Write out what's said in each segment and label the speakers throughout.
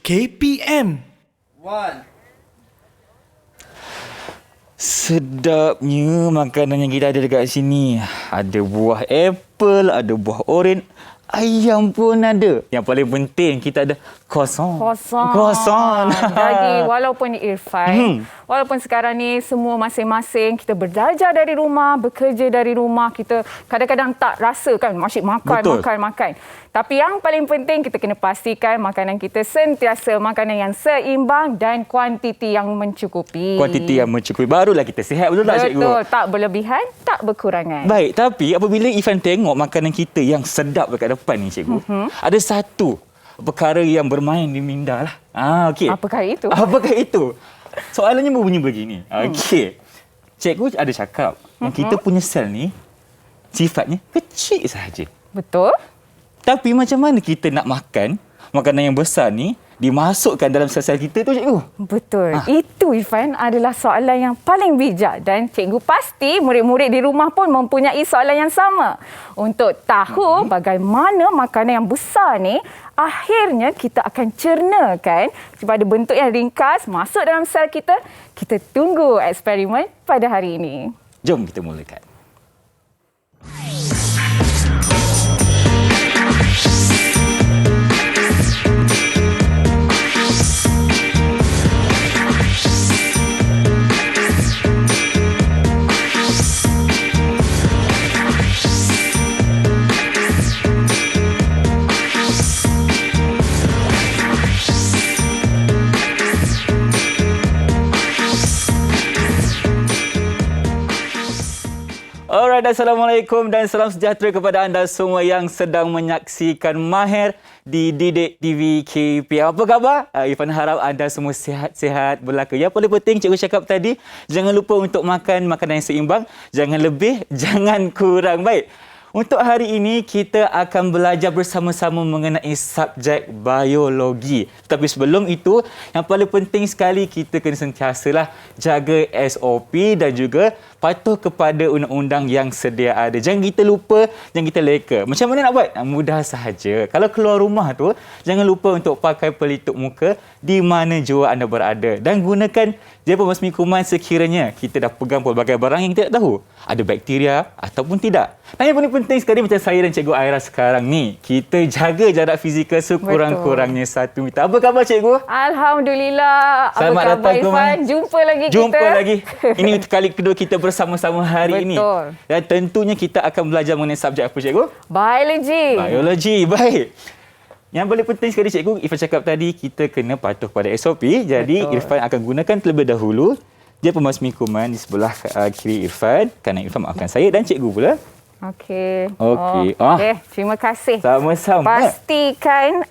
Speaker 1: KPM.
Speaker 2: Sedapnya makanan yang kita ada dekat sini. Ada buah apple, ada buah oren, ayam pun ada. Yang paling penting kita ada kosong. Kosong.
Speaker 3: Jadi walaupun Irfan, walaupun sekarang ni semua masing-masing kita belajar dari rumah, bekerja dari rumah, kita kadang-kadang tak rasa kan masih makan. Tapi yang paling penting kita kena pastikan makanan kita sentiasa makanan yang seimbang dan kuantiti yang mencukupi.
Speaker 2: Kuantiti yang mencukupi. Barulah kita sihat, betul tak cikgu?
Speaker 3: Betul, tak berlebihan, tak berkurangan.
Speaker 2: Baik, tapi apabila Ifan tengok makanan kita yang sedap dekat depan ni cikgu, ada satu perkara yang bermain di minda lah. Okey.
Speaker 3: Apakah itu?
Speaker 2: Apakah itu? Soalannya berbunyi begini. Okey. Cikgu ada cakap yang kita punya sel ni sifatnya kecil sahaja.
Speaker 3: Betul.
Speaker 2: Tapi macam mana kita nak makan makanan yang besar ni dimasukkan dalam sel-sel kita tu, cikgu?
Speaker 3: Betul. Itu, Irfan, adalah soalan yang paling bijak dan cikgu pasti murid-murid di rumah pun mempunyai soalan yang sama. Untuk tahu bagaimana makanan yang besar ni akhirnya kita akan cernakan kepada bentuk yang ringkas masuk dalam sel kita. Kita tunggu eksperimen pada hari ini.
Speaker 2: Jom kita mulakan. Alright, Assalamualaikum dan salam sejahtera kepada anda semua yang sedang menyaksikan Mahir di Didik TV KPM. Apa khabar? Ifan harap anda semua sihat-sihat belaka. Yang paling penting cikgu cakap tadi, jangan lupa untuk makan makanan yang seimbang. Jangan lebih, jangan kurang. Baik. Untuk hari ini, kita akan belajar bersama-sama mengenai subjek biologi. Tapi sebelum itu, yang paling penting sekali kita kena sentiasalah jaga SOP dan juga patuh kepada undang-undang yang sedia ada. Jangan kita lupa, jangan kita leka. Macam mana nak buat? Mudah sahaja. Kalau keluar rumah tu, jangan lupa untuk pakai pelitup muka di mana jua anda berada. Dan gunakan dia pemasmi kuman sekiranya kita dah pegang pelbagai barang yang kita tak tahu. Ada bakteria ataupun tidak. Dan yang paling penting sekali macam saya dan Cikgu Aira sekarang ni, kita jaga jarak fizikal sekurang-kurangnya 1 meter. Apa khabar Cikgu?
Speaker 3: Alhamdulillah.
Speaker 2: Selamat
Speaker 3: apa khabar
Speaker 2: datang,
Speaker 3: Irfan? Jumpa lagi kita.
Speaker 2: Jumpa lagi. Ini kali kedua kita bersama-sama hari ini.
Speaker 3: Betul.
Speaker 2: Dan tentunya kita akan belajar mengenai subjek apa Cikgu?
Speaker 3: Biologi.
Speaker 2: Biologi. Baik. Yang paling penting sekali Cikgu, Irfan cakap tadi, kita kena patuh pada SOP. Jadi
Speaker 3: Betul.
Speaker 2: Irfan akan gunakan terlebih dahulu dia pemasmi kuman di sebelah kiri Irfan. Kanan Irfan maafkan saya dan Cikgu pula.
Speaker 3: Okey.
Speaker 2: Okey.
Speaker 3: Okey, terima kasih.
Speaker 2: Sama-sama.
Speaker 3: Pastikan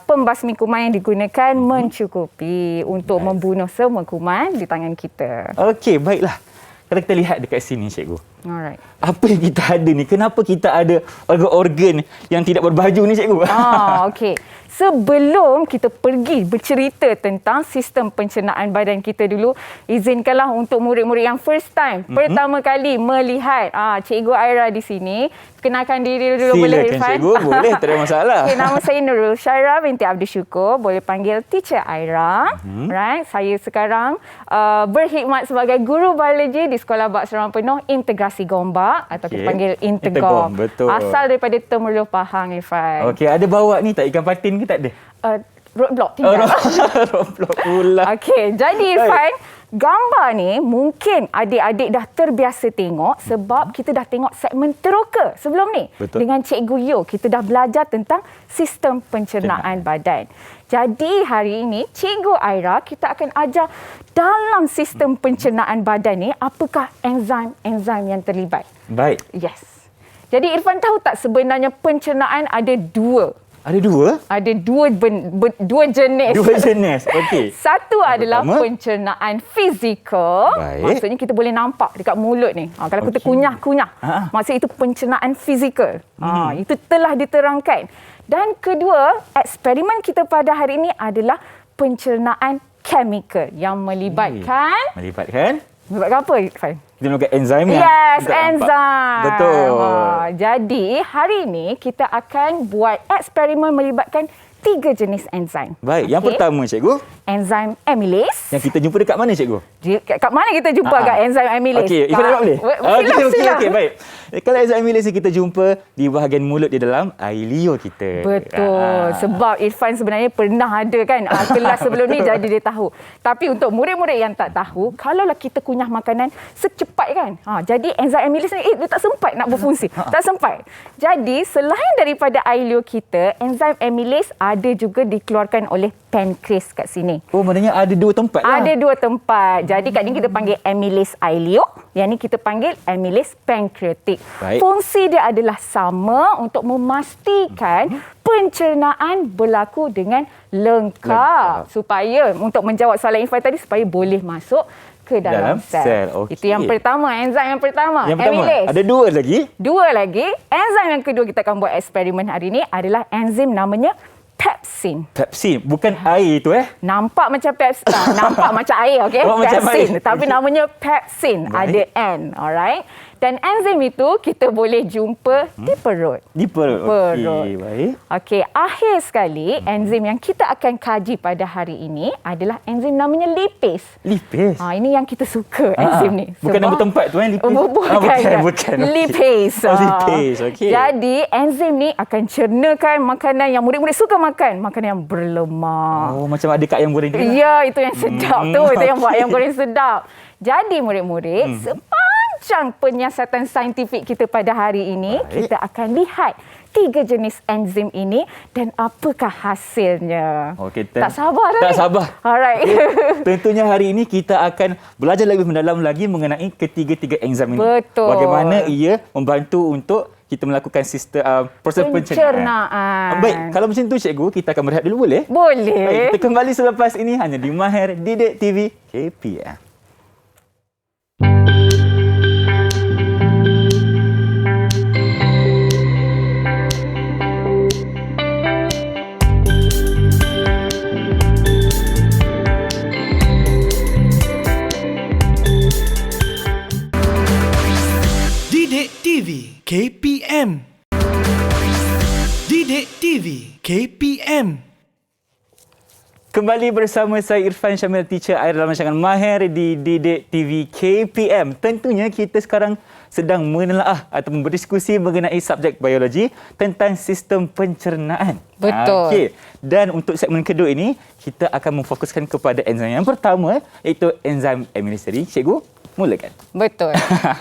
Speaker 3: pembasmi kuman yang digunakan mencukupi untuk membunuh semua kuman di tangan kita.
Speaker 2: Okey, baiklah. Kalau kita lihat dekat sini Cikgu.
Speaker 3: Alright.
Speaker 2: Apa yang kita ada ni? Kenapa kita ada organ-organ yang tidak berbaju ni Cikgu?
Speaker 3: Okey. Sebelum kita pergi bercerita tentang sistem pencernaan badan kita dulu, izinkanlah untuk murid-murid yang first time, pertama kali melihat Cikgu Aira di sini. Kenalkan diri dulu. Boleh Irfan?
Speaker 2: Cikgu, boleh, tak ada masalah.
Speaker 3: Okay, nama saya Nurul Syaira binti Abdul Syukur. Boleh panggil Teacher Aira. Right? Saya sekarang berkhidmat sebagai guru biologi di Sekolah Bak Sarawak Penuh Integrasi Gombak atau kita panggil Intergom.
Speaker 2: Betul.
Speaker 3: Asal daripada Temerloh Pahang, Irfan.
Speaker 2: Okey, ada bawa ni tak ikan patin ke tak ada?
Speaker 3: Roadblock tinggal.
Speaker 2: Roadblock pula.
Speaker 3: Okey, jadi Irfan, gambar ni mungkin adik-adik dah terbiasa tengok sebab kita dah tengok segmen teroka sebelum ni.
Speaker 2: Betul.
Speaker 3: Dengan Cikgu Yo, kita dah belajar tentang sistem pencernaan badan. Jadi hari ini Cikgu Aira kita akan ajar dalam sistem pencernaan badan ni apakah enzim-enzim yang terlibat.
Speaker 2: Baik.
Speaker 3: Yes. Jadi Irfan tahu tak sebenarnya pencernaan ada dua.
Speaker 2: Ada dua?
Speaker 3: Ada dua jenis.
Speaker 2: Dua jenis. Okey.
Speaker 3: Satu adalah
Speaker 2: pertama,
Speaker 3: pencernaan fizikal.
Speaker 2: Baik.
Speaker 3: Maksudnya kita boleh nampak dekat mulut ni. Kalau kita kunyah-kunyah, maksudnya itu pencernaan fizikal. Itu telah diterangkan. Dan kedua, eksperimen kita pada hari ini adalah pencernaan chemical yang melibatkan...
Speaker 2: Melibatkan
Speaker 3: apa, Irfan?
Speaker 2: kita menggunakan enzim yang
Speaker 3: Yes,
Speaker 2: kita nampak.
Speaker 3: enzim.
Speaker 2: Betul.
Speaker 3: Jadi, hari ini kita akan buat eksperimen melibatkan 3 jenis enzim.
Speaker 2: Baik, yang pertama cikgu,
Speaker 3: Enzim amylase.
Speaker 2: yang kita jumpa dekat mana cikgu?
Speaker 3: Kat mana kita jumpa kat enzim amylase?
Speaker 2: Okey, Ifan nak boleh?
Speaker 3: Sila.
Speaker 2: Okey, baik. Kalau enzim amylase kita jumpa di bahagian mulut di dalam air liur kita.
Speaker 3: Betul. Sebab Irfan sebenarnya pernah ada kan kelas sebelum ni, jadi dia tahu. Tapi untuk murid-murid yang tak tahu, kalaulah kita kunyah makanan secepat kan, jadi enzim amylase ni dia tak sempat nak berfungsi. Tak sempat. Jadi selain daripada air liur kita, enzim amylase ada juga dikeluarkan oleh pankreas kat sini.
Speaker 2: Oh, maknanya ada 2 tempat lah.
Speaker 3: Ada 2 tempat. Jadi kat ni kita panggil amylase air liur, yang ni kita panggil amylase pankreatik.
Speaker 2: Baik.
Speaker 3: Fungsi dia adalah sama untuk memastikan pencernaan berlaku dengan lengkap. Supaya untuk menjawab soalan Irfan tadi, supaya boleh masuk ke dalam sel.
Speaker 2: Okey.
Speaker 3: Itu yang pertama, enzim yang pertama.
Speaker 2: Yang pertama,
Speaker 3: amylase.
Speaker 2: ada 2 lagi.
Speaker 3: 2 lagi. Enzim yang kedua kita akan buat eksperimen hari ini adalah enzim namanya pepsin.
Speaker 2: Pepsin, bukan air tu
Speaker 3: Nampak macam pepsin, nampak macam air, okey?
Speaker 2: Oh, macam
Speaker 3: Pepsin,
Speaker 2: air.
Speaker 3: tapi namanya pepsin,
Speaker 2: Baik.
Speaker 3: ada N, alright? Dan enzim itu kita boleh jumpa di perut.
Speaker 2: Di perut.
Speaker 3: Perut.
Speaker 2: Okey, baik.
Speaker 3: Okey, akhir sekali enzim yang kita akan kaji pada hari ini adalah enzim namanya lipase.
Speaker 2: Lipase.
Speaker 3: Ini yang kita suka enzim ni.
Speaker 2: Bukan nama tempat tu lipase.
Speaker 3: Bukan.
Speaker 2: Okey.
Speaker 3: Lipase.
Speaker 2: Oh, lipase. Okey.
Speaker 3: Jadi enzim ni akan cernakan makanan yang murid-murid suka makan, makanan yang berlemak.
Speaker 2: Oh, macam ada kat ayam goreng tu.
Speaker 3: Ya, itu yang sedap tu. Itu yang buat ayam goreng sedap. Jadi murid-murid, sepanjang penyiasatan saintifik kita pada hari ini,
Speaker 2: Baik.
Speaker 3: kita akan lihat 3 jenis enzim ini dan apakah hasilnya.
Speaker 2: Okey,
Speaker 3: tak sabar dah.
Speaker 2: Tak sabar.
Speaker 3: Alright.
Speaker 2: Tentunya hari ini kita akan belajar lebih mendalam lagi mengenai ketiga-tiga enzim ini.
Speaker 3: Betul.
Speaker 2: Bagaimana ia membantu untuk kita melakukan sistem proses pencernaan. Baik, kalau macam tu cikgu, kita akan berehat dulu boleh?
Speaker 3: Boleh.
Speaker 2: Baik, kita kembali selepas ini hanya di Mahir Didik TV KPM.
Speaker 1: Didik TV KPM. Didik TV KPM.
Speaker 2: Kembali bersama saya Irfan Syamil, teacher air dalam rancangan Mahir di Didik TV KPM. Tentunya kita sekarang sedang menelaah ataupun berdiskusi mengenai subjek biologi tentang sistem pencernaan.
Speaker 3: Betul.
Speaker 2: Okey. Dan untuk segmen kedua ini, kita akan memfokuskan kepada enzim yang pertama, iaitu enzim amylase. Cikgu, mulakan.
Speaker 3: Betul.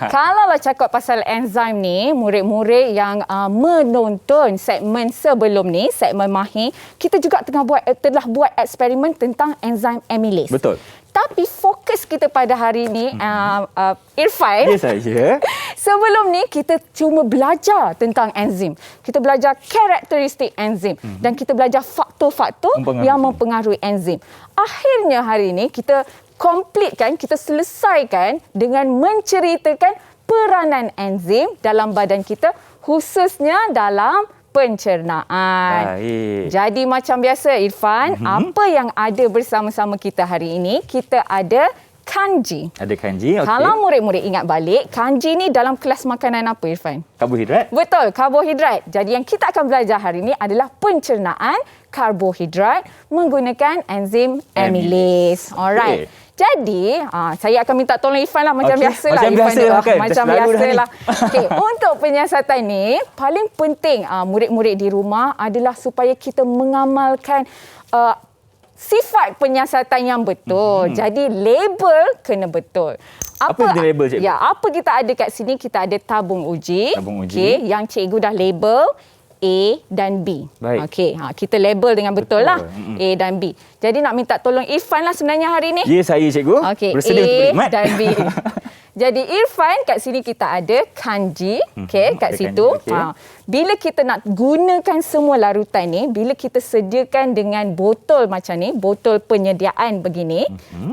Speaker 3: Kalaulah cakap pasal enzim ni, murid-murid yang menonton segmen sebelum ni, segmen Mahir, kita juga telah buat eksperimen tentang enzim amylase.
Speaker 2: Betul.
Speaker 3: Tapi fokus kita pada hari ini, Irfan,
Speaker 2: Ya saya.
Speaker 3: sebelum ni kita cuma belajar tentang enzim. Kita belajar karakteristik enzim dan kita belajar faktor-faktor yang mempengaruhi enzim. Akhirnya hari ini kita kita selesaikan dengan menceritakan peranan enzim dalam badan kita, khususnya dalam pencernaan.
Speaker 2: Baik.
Speaker 3: Jadi macam biasa Irfan, apa yang ada bersama-sama kita hari ini, kita ada kanji.
Speaker 2: Ada kanji. Okey.
Speaker 3: Kalau murid-murid ingat balik, kanji ni dalam kelas makanan apa Irfan?
Speaker 2: Karbohidrat.
Speaker 3: Betul, karbohidrat. Jadi yang kita akan belajar hari ini adalah pencernaan karbohidrat menggunakan enzim amylase. Alright.
Speaker 2: Okay.
Speaker 3: Jadi, saya akan minta tolong Irfan lah macam biasalah.
Speaker 2: Macam biasa lah kan.
Speaker 3: Macam biasalah. Okey, untuk penyiasatan ni, paling penting murid-murid di rumah adalah supaya kita mengamalkan sifat penyiasatan yang betul. Jadi, label kena betul.
Speaker 2: Apa dia label, cikgu?
Speaker 3: Ya, apa kita ada kat sini? Kita ada tabung uji.
Speaker 2: Tabung uji.
Speaker 3: Okey, yang cikgu dah label A dan B.
Speaker 2: Baik.
Speaker 3: Okey, kita label dengan betul lah. A dan B. Jadi nak minta tolong Irfan lah sebenarnya hari ni.
Speaker 2: Ya, saya cikgu.
Speaker 3: Okey,
Speaker 2: Bersedia untuk
Speaker 3: A
Speaker 2: berkhidmat.
Speaker 3: dan B. Jadi Irfan, kat sini kita ada kanji, okey, kat
Speaker 2: ada
Speaker 3: situ.
Speaker 2: kanji, okey.
Speaker 3: Bila kita nak gunakan semua larutan ni, bila kita sediakan dengan botol macam ni, botol penyediaan begini,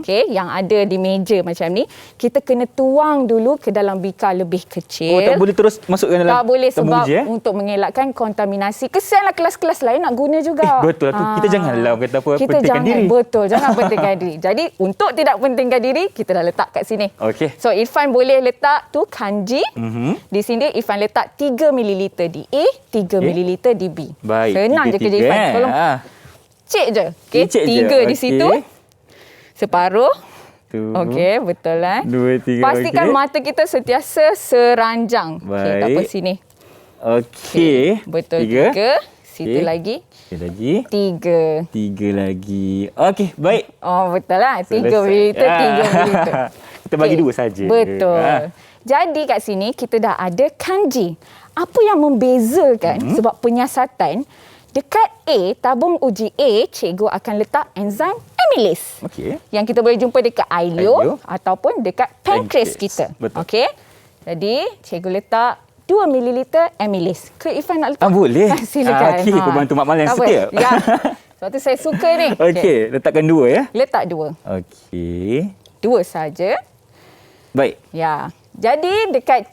Speaker 3: okey, yang ada di meja macam ni, kita kena tuang dulu ke dalam bikar lebih kecil.
Speaker 2: Oh, tak boleh terus masukkan dalam
Speaker 3: Tak boleh
Speaker 2: tabung
Speaker 3: sebab
Speaker 2: uji,
Speaker 3: untuk mengelakkan kontaminasi. Kesianlah kelas-kelas lain nak guna juga.
Speaker 2: Betul tu. Kita janganlah kata apa,
Speaker 3: kita
Speaker 2: pentingkan diri.
Speaker 3: Betul, jangan pentingkan diri. Jadi untuk tidak pentingkan diri, kita dah letak kat sini.
Speaker 2: Okey.
Speaker 3: So Irfan boleh letak tu kanji. Di sini Irfan letak 3 ml di A, 3 ml di B.
Speaker 2: Baik.
Speaker 3: Senang je kerja Irfan. Tolong icik je. Okey,
Speaker 2: Icik je.
Speaker 3: 3 di
Speaker 2: Okey.
Speaker 3: situ. Separuh.
Speaker 2: Tu.
Speaker 3: Okey, betul lah.
Speaker 2: 2, 3.
Speaker 3: Pastikan mata kita sentiasa seranjang. Okey, tak apa
Speaker 2: Baik.
Speaker 3: sini.
Speaker 2: Okey.
Speaker 3: Betul
Speaker 2: 3.
Speaker 3: 3. Situ
Speaker 2: Okey.
Speaker 3: lagi.
Speaker 2: Okey lagi.
Speaker 3: 3.
Speaker 2: 3 lagi. Okey, baik.
Speaker 3: Oh, betul lah. 3
Speaker 2: Selesai.
Speaker 3: mililiter, 3 mililiter.
Speaker 2: Kita bagi
Speaker 3: Okey.
Speaker 2: 2 saja.
Speaker 3: Betul.
Speaker 2: Ha.
Speaker 3: Jadi kat sini kita dah ada kanji. Apa yang membezakan sebab penyiasatan dekat A, tabung uji A, cikgu akan letak enzim amylase.
Speaker 2: Okey.
Speaker 3: Yang kita boleh jumpa dekat
Speaker 2: Ileo.
Speaker 3: ileo ataupun dekat pankreas
Speaker 2: Pankreas.
Speaker 3: kita.
Speaker 2: Betul.
Speaker 3: Okey. Jadi cikgu letak 2 ml amylase. Ke Ifan nak letak?
Speaker 2: Boleh.
Speaker 3: Silakan.
Speaker 2: Okey, pembantu Mak Mal yang
Speaker 3: Tak apa.
Speaker 2: setia.
Speaker 3: Ya. Sebab tu saya suka ni.
Speaker 2: Okey, letakkan 2 ya.
Speaker 3: Letak 2.
Speaker 2: Okey.
Speaker 3: 2 saja.
Speaker 2: Baik.
Speaker 3: Ya. Jadi dekat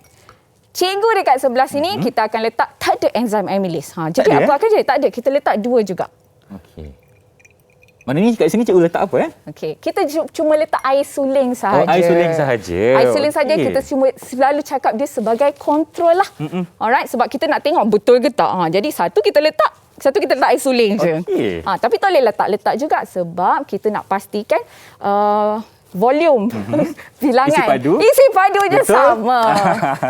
Speaker 3: cikgu dekat sebelah sini kita akan letak tak ada enzim amylase. Jadi
Speaker 2: ada,
Speaker 3: apa akan jadi? Tak ada. Kita letak 2 juga.
Speaker 2: Okey. Maknanya kat sini cikgu letak apa ya?
Speaker 3: Okey. Kita cuma letak air suling sahaja.
Speaker 2: air suling sahaja.
Speaker 3: Air suling sahaja
Speaker 2: Okey.
Speaker 3: kita cuma selalu cakap dia sebagai kontrol lah. Alright, sebab kita nak tengok betul ke tak. Jadi satu kita letak air suling je.
Speaker 2: Okey.
Speaker 3: Tapi tak boleh letak juga sebab kita nak pastikan volume bilangan. Isi padunya
Speaker 2: Betul?
Speaker 3: sama.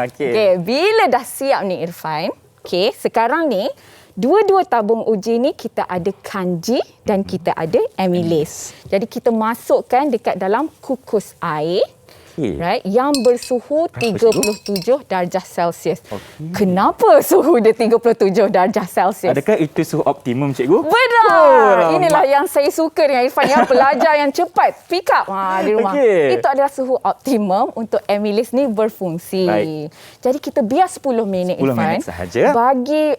Speaker 2: Okey.
Speaker 3: Okey, bila dah siap ni Irfan, okey, sekarang ni dua-dua tabung uji ni kita ada kanji dan kita ada amylase. Jadi kita masukkan dekat dalam kukus air.
Speaker 2: Okey.
Speaker 3: Right, yang bersuhu
Speaker 2: Berapa
Speaker 3: 37 darjah Celsius.
Speaker 2: Okey.
Speaker 3: Kenapa suhu dia 37 darjah Celsius?
Speaker 2: Adakah itu suhu optimum cikgu?
Speaker 3: Benar. Inilah yang saya suka dengan Irfan, yang pelajar yang cepat pick up di rumah.
Speaker 2: Okey.
Speaker 3: Itu adalah suhu optimum untuk amylase ni berfungsi.
Speaker 2: Baik.
Speaker 3: Jadi kita biar 10 minit
Speaker 2: 10
Speaker 3: Irfan.
Speaker 2: minit sahaja.
Speaker 3: Bagi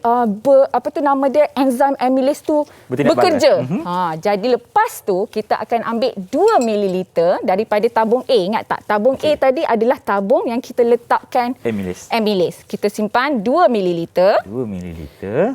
Speaker 3: apa tu nama dia, enzim amylase tu
Speaker 2: Bertindak
Speaker 3: bekerja.
Speaker 2: balas.
Speaker 3: Jadi lepas tu kita akan ambil 2 ml daripada tabung A. Ingat tak? Tabung A tadi adalah tabung yang kita letakkan amylase. Kita simpan 2 ml.
Speaker 2: 2 ml.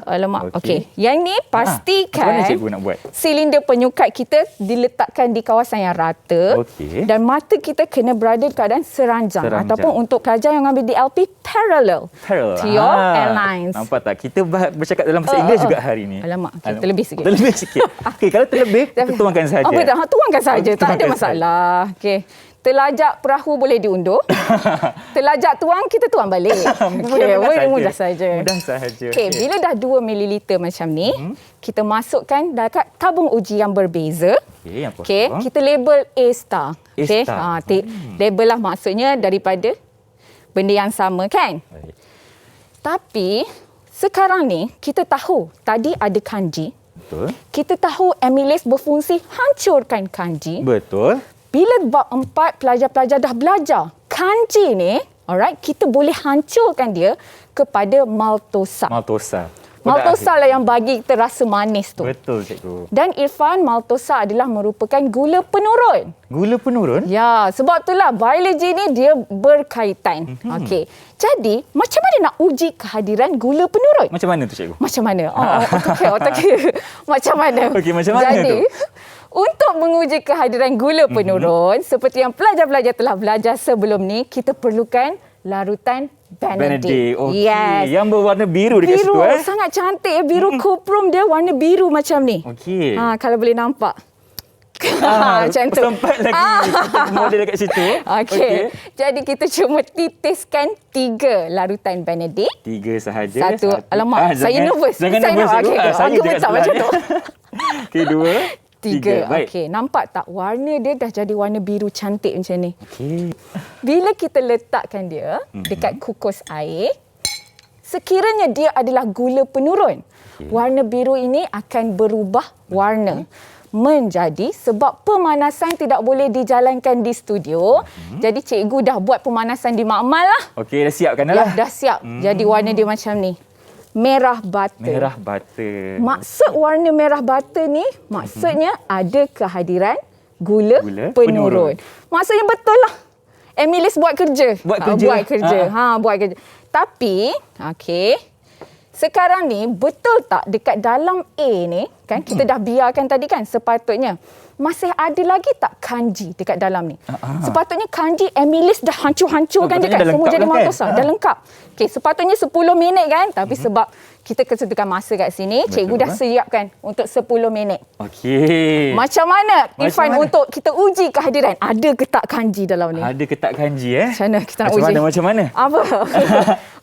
Speaker 3: Alamak. Okey. Yang ni
Speaker 2: Macam
Speaker 3: pastikan
Speaker 2: mana cikgu nak buat?
Speaker 3: silinder penyukat kita diletakkan di kawasan yang rata.
Speaker 2: Okey.
Speaker 3: Dan mata kita kena berada dalam keadaan seranjang. Ataupun untuk pelajar yang ambil DLP parallel. To your airlines.
Speaker 2: Nampak tak? Kita bercakap dalam bahasa Inggeris juga hari ini.
Speaker 3: Alamak. Okay, terlebih sikit.
Speaker 2: Terlebih sikit. Okey, kalau terlebih, kita tuangkan saja.
Speaker 3: Apa dah? Tuangkan saja. Tak ada
Speaker 2: Tuangkan
Speaker 3: masalah. Okey. Telajak perahu boleh diundur. Telajak tuang, kita tuang balik. Mudah saja.
Speaker 2: Mudah sahaja.
Speaker 3: Okey, bila dah 2 ml macam ni, kita masukkan dekat tabung uji yang berbeza.
Speaker 2: Okey, yang
Speaker 3: Okey,
Speaker 2: kosong.
Speaker 3: kita label A star. Okey,
Speaker 2: A star.
Speaker 3: label lah maksudnya daripada benda yang sama kan?
Speaker 2: Baik.
Speaker 3: Tapi sekarang ni kita tahu tadi ada kanji.
Speaker 2: Betul.
Speaker 3: Kita tahu amylase berfungsi hancurkan kanji.
Speaker 2: Betul.
Speaker 3: Bila bab 4 pelajar-pelajar dah belajar kanji ni, alright, kita boleh hancurkan dia kepada maltosa. Maltosa lah yang bagi kita rasa manis tu.
Speaker 2: Betul, cikgu.
Speaker 3: Dan Irfan, maltosa adalah merupakan gula penurun.
Speaker 2: Gula penurun?
Speaker 3: Ya, sebab itulah biologi ni dia berkaitan. Okey. Jadi, macam mana nak uji kehadiran gula penurun?
Speaker 2: Macam mana tu, cikgu?
Speaker 3: Macam mana? Otak kira. Macam mana?
Speaker 2: Okey, macam mana
Speaker 3: Jadi,
Speaker 2: tu?
Speaker 3: untuk menguji kehadiran gula penurun, seperti yang pelajar-pelajar telah belajar sebelum ni, kita perlukan larutan Benedict.
Speaker 2: Okey.
Speaker 3: Yes.
Speaker 2: Yang berwarna biru dekat
Speaker 3: Biru,
Speaker 2: situ.
Speaker 3: sangat cantik. Biru kuprum dia warna biru macam ni.
Speaker 2: Okey.
Speaker 3: Kalau boleh nampak. Macam tu.
Speaker 2: Sempat lagi model dekat situ.
Speaker 3: Okey. Jadi kita cuma titiskan 3 larutan Benedict.
Speaker 2: 3 sahaja.
Speaker 3: Satu. Alamak, saya nervous.
Speaker 2: Jangan
Speaker 3: Saya
Speaker 2: nervous.
Speaker 3: nervous. Okey,
Speaker 2: Saya
Speaker 3: gemetar
Speaker 2: dekat
Speaker 3: macam
Speaker 2: sebelah
Speaker 3: tu.
Speaker 2: ni. Okey, 2.
Speaker 3: 3.
Speaker 2: Baik.
Speaker 3: Okey, nampak tak warna dia dah jadi warna biru cantik macam ni.
Speaker 2: Okey.
Speaker 3: Bila kita letakkan dia dekat kukus air, sekiranya dia adalah gula penurun, warna biru ini akan berubah warna menjadi sebab pemanasan tidak boleh dijalankan di studio. Jadi cikgu dah buat pemanasan di makmal lah.
Speaker 2: Okey, dah siapkan dah
Speaker 3: Ya,
Speaker 2: lah.
Speaker 3: dah siap. Jadi warna dia macam ni. Merah butter.
Speaker 2: Merah butter.
Speaker 3: Maksud warna merah butter ni, maksudnya ada kehadiran gula penurun. Maksudnya betul lah. Amylase buat kerja.
Speaker 2: Buat kerja.
Speaker 3: Buat kerja. Buat kerja. Tapi, okey. sekarang ni betul tak dekat dalam A ni, kan kita dah biarkan tadi kan, sepatutnya masih ada lagi tak kanji dekat dalam ni? Sepatutnya kanji Emilis dah hancur-hancurkan je kan, semua jadi maltosa, dah lengkap. Okey, sepatutnya 10 minit kan, tapi sebab kita kesetukan masa kat sini, cikgu dah siapkan untuk 10 minit.
Speaker 2: Okey.
Speaker 3: Macam mana Irfan
Speaker 2: mana?
Speaker 3: untuk kita uji kehadiran? Ada ke tak kanji dalam ni?
Speaker 2: Ada ke tak kanji
Speaker 3: Macam mana kita nak uji?
Speaker 2: Macam mana?
Speaker 3: Apa?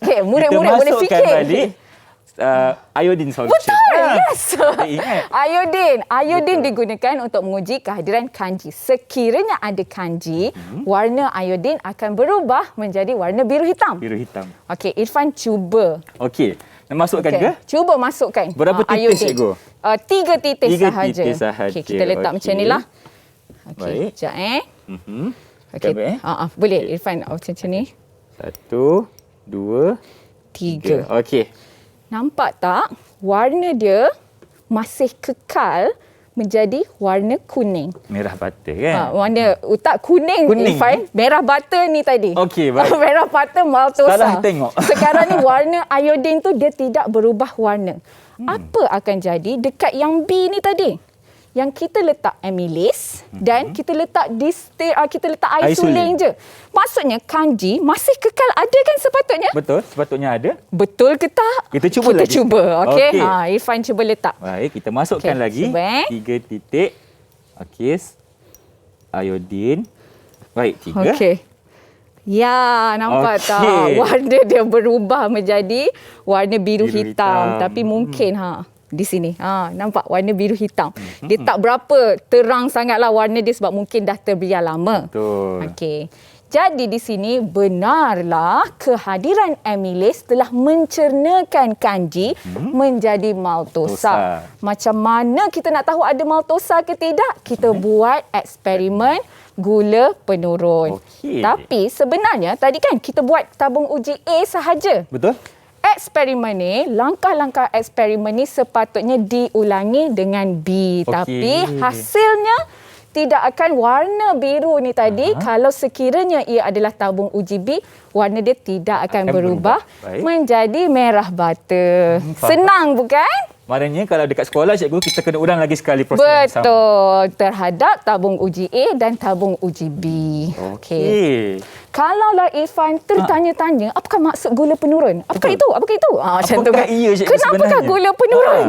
Speaker 3: Okey, murid-murid boleh
Speaker 2: Kita
Speaker 3: fikir.
Speaker 2: masukkan balik iodine solution.
Speaker 3: Betul, yes.
Speaker 2: Ingat.
Speaker 3: Iodine digunakan untuk menguji kehadiran kanji. Sekiranya ada kanji, warna iodine akan berubah menjadi warna biru hitam.
Speaker 2: Biru hitam.
Speaker 3: Okey, Irfan cuba.
Speaker 2: Okey. Nak masukkan ke?
Speaker 3: Cuba masukkan.
Speaker 2: Berapa titis,
Speaker 3: iodine.
Speaker 2: cikgu?
Speaker 3: 3 titis
Speaker 2: 3
Speaker 3: sahaja.
Speaker 2: titis sahaja.
Speaker 3: Okey, kita letak macam ni lah. Okey,
Speaker 2: Baik.
Speaker 3: sekejap Okey.
Speaker 2: Sekejap,
Speaker 3: Boleh Irfan macam ni.
Speaker 2: 1, 2,
Speaker 3: 3.
Speaker 2: 3. Okey.
Speaker 3: Nampak tak? Warna dia masih kekal menjadi warna kuning.
Speaker 2: Merah bata kan?
Speaker 3: Warna tak kuning. Irfan. Merah bata ni tadi.
Speaker 2: Okey, baik.
Speaker 3: Merah bata maltosa.
Speaker 2: Salah tengok.
Speaker 3: Sekarang ni warna iodine tu dia tidak berubah warna. Apa akan jadi dekat yang B ni tadi? Yang kita letak amylase dan kita letak kita letak isolane je. Maksudnya kanji masih kekal ada kan sepatutnya?
Speaker 2: Betul, sepatutnya ada.
Speaker 3: Betul ke tak?
Speaker 2: Kita cuba lagi.
Speaker 3: Kita cuba, okey.
Speaker 2: Okey.
Speaker 3: Irfan cuba letak.
Speaker 2: Baik, kita masukkan
Speaker 3: Okey,
Speaker 2: lagi
Speaker 3: cuba,
Speaker 2: 3 titik. Okey. Iodine. Baik, 3.
Speaker 3: Okey. Ya, nampak
Speaker 2: Okey.
Speaker 3: tak? Warna dia berubah menjadi warna biru
Speaker 2: Biru
Speaker 3: hitam.
Speaker 2: hitam.
Speaker 3: Tapi mungkin di sini. Nampak warna biru hitam. Dia tak berapa terang sangatlah warna dia sebab mungkin dah terbiar lama.
Speaker 2: Betul.
Speaker 3: Okey. Jadi di sini benarlah kehadiran amylase telah mencernakan kanji menjadi maltosa. Macam mana kita nak tahu ada maltosa ke tidak? Kita buat eksperimen gula penurun.
Speaker 2: Okey.
Speaker 3: Tapi sebenarnya tadi kan kita buat tabung uji A sahaja.
Speaker 2: Betul?
Speaker 3: Eksperimen ni, langkah-langkah eksperimen ni sepatutnya diulangi dengan B.
Speaker 2: Okey.
Speaker 3: Tapi hasilnya tidak akan warna biru ni tadi. Kalau sekiranya ia adalah tabung uji B, warna dia tidak akan berubah
Speaker 2: Baik.
Speaker 3: menjadi merah bata.
Speaker 2: Faham.
Speaker 3: Senang bukan?
Speaker 2: Maknanya kalau dekat sekolah cikgu kita kena ulang lagi sekali proses yang sama.
Speaker 3: Betul. Terhadap tabung uji A dan tabung uji B.
Speaker 2: Okey.
Speaker 3: Kalaulah Irfan tertanya-tanya, apakah maksud gula penurun? Apakah itu? Apakah itu? Macam tu
Speaker 2: Apakah
Speaker 3: kan.
Speaker 2: ia, cikgu,
Speaker 3: Kenapakah
Speaker 2: sebenarnya?
Speaker 3: gula penurun?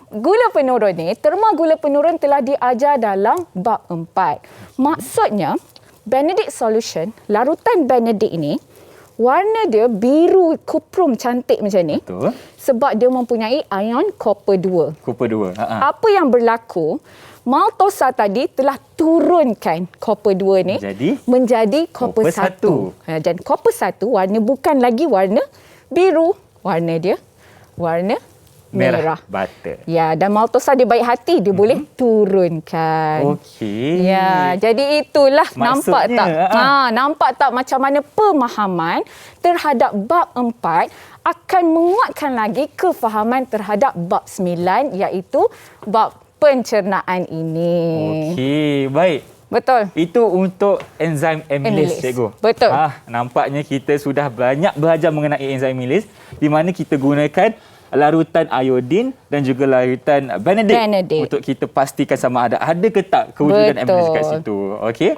Speaker 3: Gula penurun ni, terma gula penurun telah diajar dalam bab 4. Maksudnya, Benedict solution, larutan Benedict ini, warna dia biru kuprum cantik macam ni.
Speaker 2: Betul.
Speaker 3: Sebab dia mempunyai ion copper 2.
Speaker 2: Cooper 2.
Speaker 3: Apa yang berlaku, maltosa tadi telah turunkan copper 2 ni menjadi copper
Speaker 2: Copper
Speaker 3: 1. Dan copper 1 warna bukan lagi warna biru. Warna dia warna merah.
Speaker 2: Bata.
Speaker 3: Ya, dan maltosa dia baik hati, dia boleh turunkan.
Speaker 2: Okey.
Speaker 3: Ya, jadi itulah nampak
Speaker 2: Maksudnya,
Speaker 3: tak? Nampak tak macam mana pemahaman terhadap bab 4 akan menguatkan lagi kefahaman terhadap bab 9 iaitu bab pencernaan ini.
Speaker 2: Okey, baik.
Speaker 3: Betul.
Speaker 2: Itu untuk enzim amylase, cikgu.
Speaker 3: Betul.
Speaker 2: Nampaknya kita sudah banyak belajar mengenai enzim amylase di mana kita gunakan larutan iodine dan juga larutan Benedict untuk kita pastikan sama ada ke tak kewujudan amylase kat situ. Okey?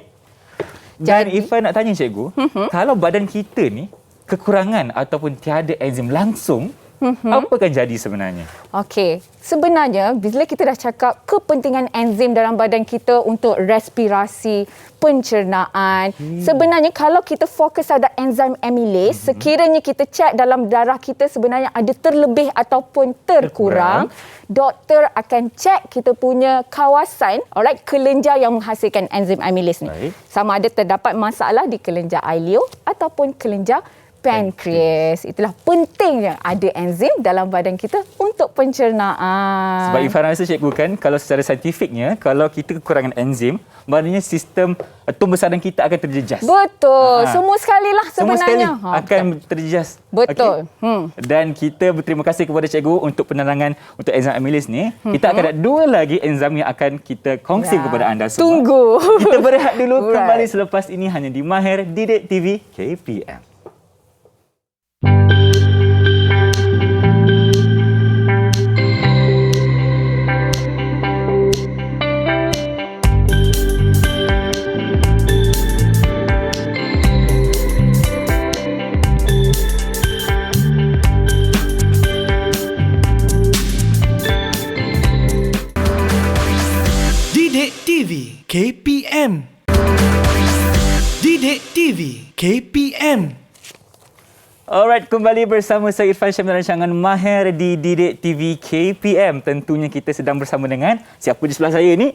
Speaker 2: Dan Irfan nak tanya cikgu, kalau badan kita ni kekurangan ataupun tiada enzim langsung, apa akan jadi sebenarnya?
Speaker 3: Okey, sebenarnya bila kita dah cakap kepentingan enzim dalam badan kita untuk respirasi, pencernaan, sebenarnya kalau kita fokus pada enzim amylase, sekiranya kita cek dalam darah kita sebenarnya ada terlebih ataupun terkurang, doktor akan cek kita punya kawasan, alright, kelenjar yang menghasilkan enzim amylase ni.
Speaker 2: Baik.
Speaker 3: Sama ada terdapat masalah di kelenjar ileo ataupun kelenjar pankreas. Itulah pentingnya ada enzim dalam badan kita untuk pencernaan.
Speaker 2: Sebab Irfan rasa cikgu kan, kalau secara saintifiknya, kalau kita kekurangan enzim, maknanya sistem tumbesaran kita akan terjejas.
Speaker 3: Betul. Semua sekali lah sebenarnya.
Speaker 2: Semua sekali akan terjejas.
Speaker 3: Betul.
Speaker 2: Okay? Dan kita berterima kasih kepada cikgu untuk penerangan untuk enzim amylase ni. Kita akan ada 2 lagi enzim yang akan kita kongsi kepada anda semua.
Speaker 3: Tunggu.
Speaker 2: Kita berehat dulu, kembali selepas ini hanya di Mahir Didik TV KPM.
Speaker 1: KPM. Didik TV KPM.
Speaker 2: Alright, kembali bersama saya Irfan Syam dalam rancangan Mahir di Didik TV KPM. Tentunya kita sedang bersama dengan siapa di sebelah saya ni?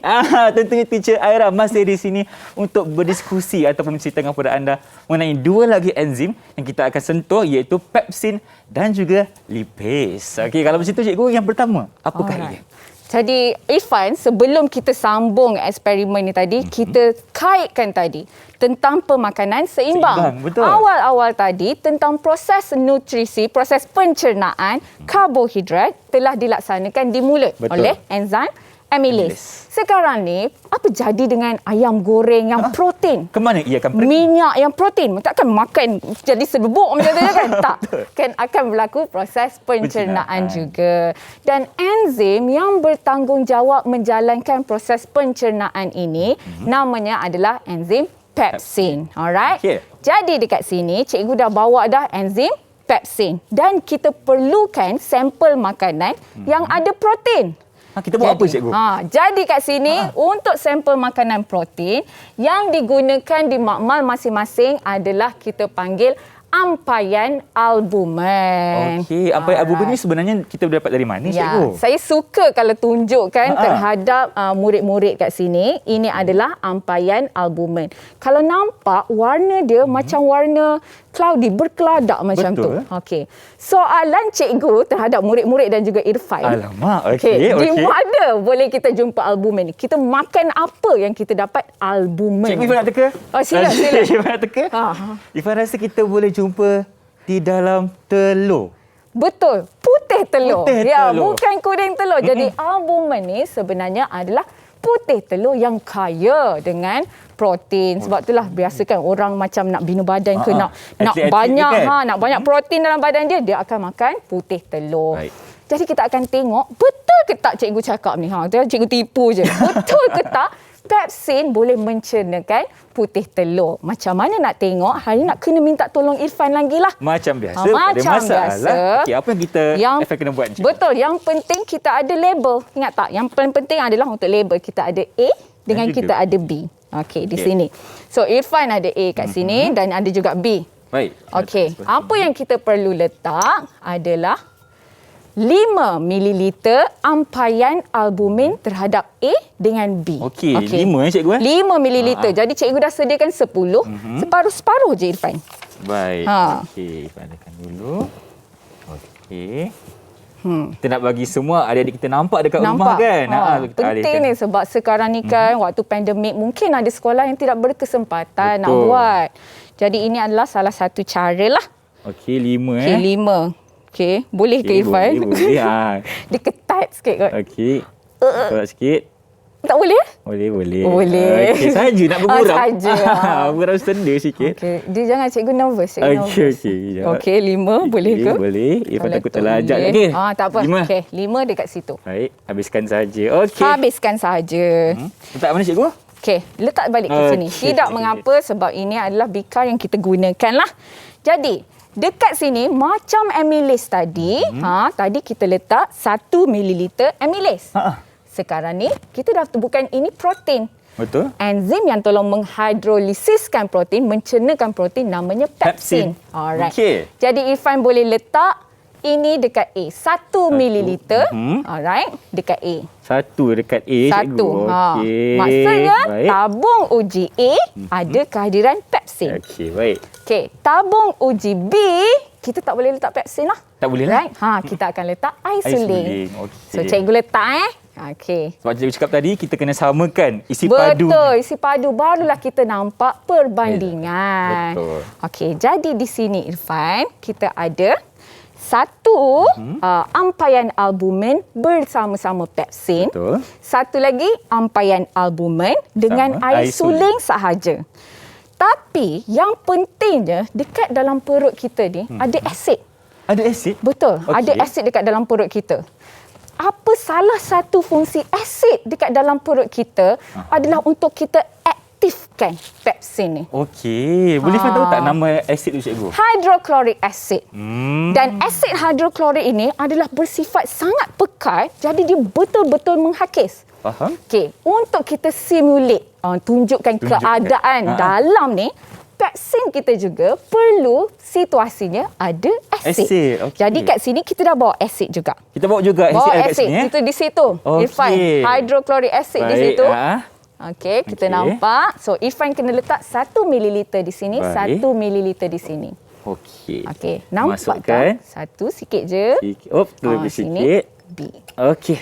Speaker 2: Tentunya Teacher Aira masih di sini untuk berdiskusi ataupun menceritakan kepada anda mengenai dua lagi enzim yang kita akan sentuh, iaitu pepsin dan juga lipase. Okey, kalau macam itu cikgu, yang pertama, apakah ia?
Speaker 3: Jadi Irfan, sebelum kita sambung eksperimen ni tadi, kita kaitkan tadi tentang pemakanan seimbang.
Speaker 2: Betul.
Speaker 3: Awal-awal tadi tentang proses nutrisi, proses pencernaan karbohidrat telah dilaksanakan di mulut oleh enzim amylase. Sekarang ni, apa jadi dengan ayam goreng yang protein?
Speaker 2: Kemana ia akan pergi?
Speaker 3: Minyak yang protein. Takkan makan jadi serbuk macam tu kan? Tak. Kan akan berlaku proses pencernaan juga. Dan enzim yang bertanggungjawab menjalankan proses pencernaan ini namanya adalah enzim pepsin. Alright?
Speaker 2: Okay.
Speaker 3: Jadi dekat sini, cikgu dah bawa dah enzim pepsin. Dan kita perlukan sampel makanan yang ada protein.
Speaker 2: Kita buat apa cikgu?
Speaker 3: Jadi kat sini untuk sampel makanan protein yang digunakan di makmal masing-masing adalah kita panggil ampaian albumen.
Speaker 2: Okey, ampaian albumen ni sebenarnya kita dapat dari mana cikgu?
Speaker 3: Saya suka kalau tunjukkan terhadap murid-murid kat sini. Ini adalah ampaian albumen. Kalau nampak warna dia macam warna cloudy, berkeladak macam tu. Okey. Soalan cikgu terhadap murid-murid dan juga Irfan.
Speaker 2: Alamak, okey.
Speaker 3: Di mana boleh kita jumpa albumen ni? Kita makan apa yang kita dapat albumen?
Speaker 2: Cikgu Ifan nak teka?
Speaker 3: Sila.
Speaker 2: Ifan nak teka? Ifan rasa kita boleh jumpa di dalam telur.
Speaker 3: Betul, putih telur.
Speaker 2: Putih telur.
Speaker 3: Bukan kuning telur. Jadi albumen ni sebenarnya adalah putih telur yang kaya dengan protein. Sebab itulah biasakan orang macam nak bina badan ke nak banyak kan? Nak banyak protein dalam badan dia, dia akan makan putih telur. Baik. Jadi kita akan tengok betul ke tak cikgu cakap ni. Cikgu tipu je. Betul ke tak pepsin boleh mencernakan putih telur. Macam mana nak tengok? Hari nak kena minta tolong Irfan lagi lah.
Speaker 2: Macam biasa.
Speaker 3: Macam biasa.
Speaker 2: Okay, apa yang kita Irfan kena buat?
Speaker 3: Betul. Yang penting kita ada label. Ingat tak? Yang paling penting adalah untuk label. Kita ada A dengan kita ada B. Okey, di sini. So Irfan ada A kat sini dan ada juga B.
Speaker 2: Baik.
Speaker 3: Okey. Apa yang kita perlu letak adalah 5 ml ampaian albumin terhadap A dengan B.
Speaker 2: Okey, 5 cikgu
Speaker 3: 5 ml. Jadi cikgu dah sediakan 10. Separuh-separuh je Irfan.
Speaker 2: Baik. Okey, Irfan tekan dulu. Okey. Kita nak bagi semua adik-adik kita nampak dekat rumah kan?
Speaker 3: Penting ni sebab sekarang ni kan waktu pandemik mungkin ada sekolah yang tidak berkesempatan nak buat. Jadi ini adalah salah satu cara lah.
Speaker 2: Okey, 5
Speaker 3: Okey, 5. Okey, boleh ke Irfan?
Speaker 2: Boleh.
Speaker 3: Dia ketat sikit kot.
Speaker 2: Okey. Ketat sikit.
Speaker 3: Tak boleh?
Speaker 2: Boleh.
Speaker 3: Boleh.
Speaker 2: Okey, saja nak bergurau.
Speaker 3: Saja.
Speaker 2: Bergurau sender sikit.
Speaker 3: Okey, dia jangan cikgu nervous.
Speaker 2: Okey.
Speaker 3: Okey, 5 boleh ke?
Speaker 2: Boleh. Irfan takut terlajak. Okey.
Speaker 3: Tak apa. Okey, 5 dekat situ.
Speaker 2: Baik, habiskan saja. Okey.
Speaker 3: Habiskan saja.
Speaker 2: Letak mana cikgu?
Speaker 3: Okey, letak balik ke sini. Tidak mengapa sebab ini adalah bikar yang kita gunakan lah. Jadi, dekat sini macam amylase tadi, tadi kita letak 1 ml amylase. Sekarang ni kita dah temukan ini protein.
Speaker 2: Betul.
Speaker 3: Enzim yang tolong menghidrolisiskan protein, mencernakan protein namanya pepsin. Alright.
Speaker 2: Okay.
Speaker 3: Jadi Irfan boleh letak ini dekat A. 1 ml. Alright, dekat A.
Speaker 2: 1 dekat A, cikgu. Okey.
Speaker 3: Maksudnya tabung uji A ada kehadiran pepsin.
Speaker 2: Okey, baik.
Speaker 3: Okey, tabung uji B kita tak boleh letak pepsin lah.
Speaker 2: Tak boleh lah.
Speaker 3: Kita akan letak isolin.
Speaker 2: Okay.
Speaker 3: So cikgu letak Okey.
Speaker 2: Sebab cikgu cakap tadi kita kena samakan isi padu.
Speaker 3: Betul, isi padu barulah kita nampak perbandingan.
Speaker 2: Betul.
Speaker 3: Okey, jadi di sini Irfan kita ada satu ampaian albumin bersama-sama pepsin.
Speaker 2: Betul.
Speaker 3: Satu lagi ampaian albumin dengan isolin sahaja. Tapi yang pentingnya dekat dalam perut kita ni ada asid.
Speaker 2: Ada asid?
Speaker 3: Betul, ada asid dekat dalam perut kita. Apa salah satu fungsi asid dekat dalam perut kita adalah untuk kita aktifkan pepsin ni.
Speaker 2: Okey, boleh tahu tak nama asid tu cikgu?
Speaker 3: Hydrochloric acid. Dan asid hidroklorik ini adalah bersifat sangat pekat, jadi dia betul-betul menghakis.
Speaker 2: Faham?
Speaker 3: Okey, untuk kita simulate, tunjukkan keadaan dalam ni, peksin kita juga perlu situasinya ada asid.
Speaker 2: Asid, okey.
Speaker 3: Jadi kat sini kita dah bawa asid juga.
Speaker 2: Kita bawa juga
Speaker 3: Bawa
Speaker 2: HCl kat
Speaker 3: asid
Speaker 2: sini.
Speaker 3: itu di situ.
Speaker 2: Okey.
Speaker 3: Irfan, hydrochloric acid di
Speaker 2: Baik,
Speaker 3: situ. Okey, kita
Speaker 2: Okey.
Speaker 3: nampak. So Irfan kena letak 1 ml di sini,
Speaker 2: Baik.
Speaker 3: 1 ml di sini.
Speaker 2: Okey.
Speaker 3: Okey, nampak
Speaker 2: Masukkan.
Speaker 3: tak? Satu sikit je.
Speaker 2: Sikit. Lebih
Speaker 3: Sini,
Speaker 2: sikit.
Speaker 3: B.
Speaker 2: Okey.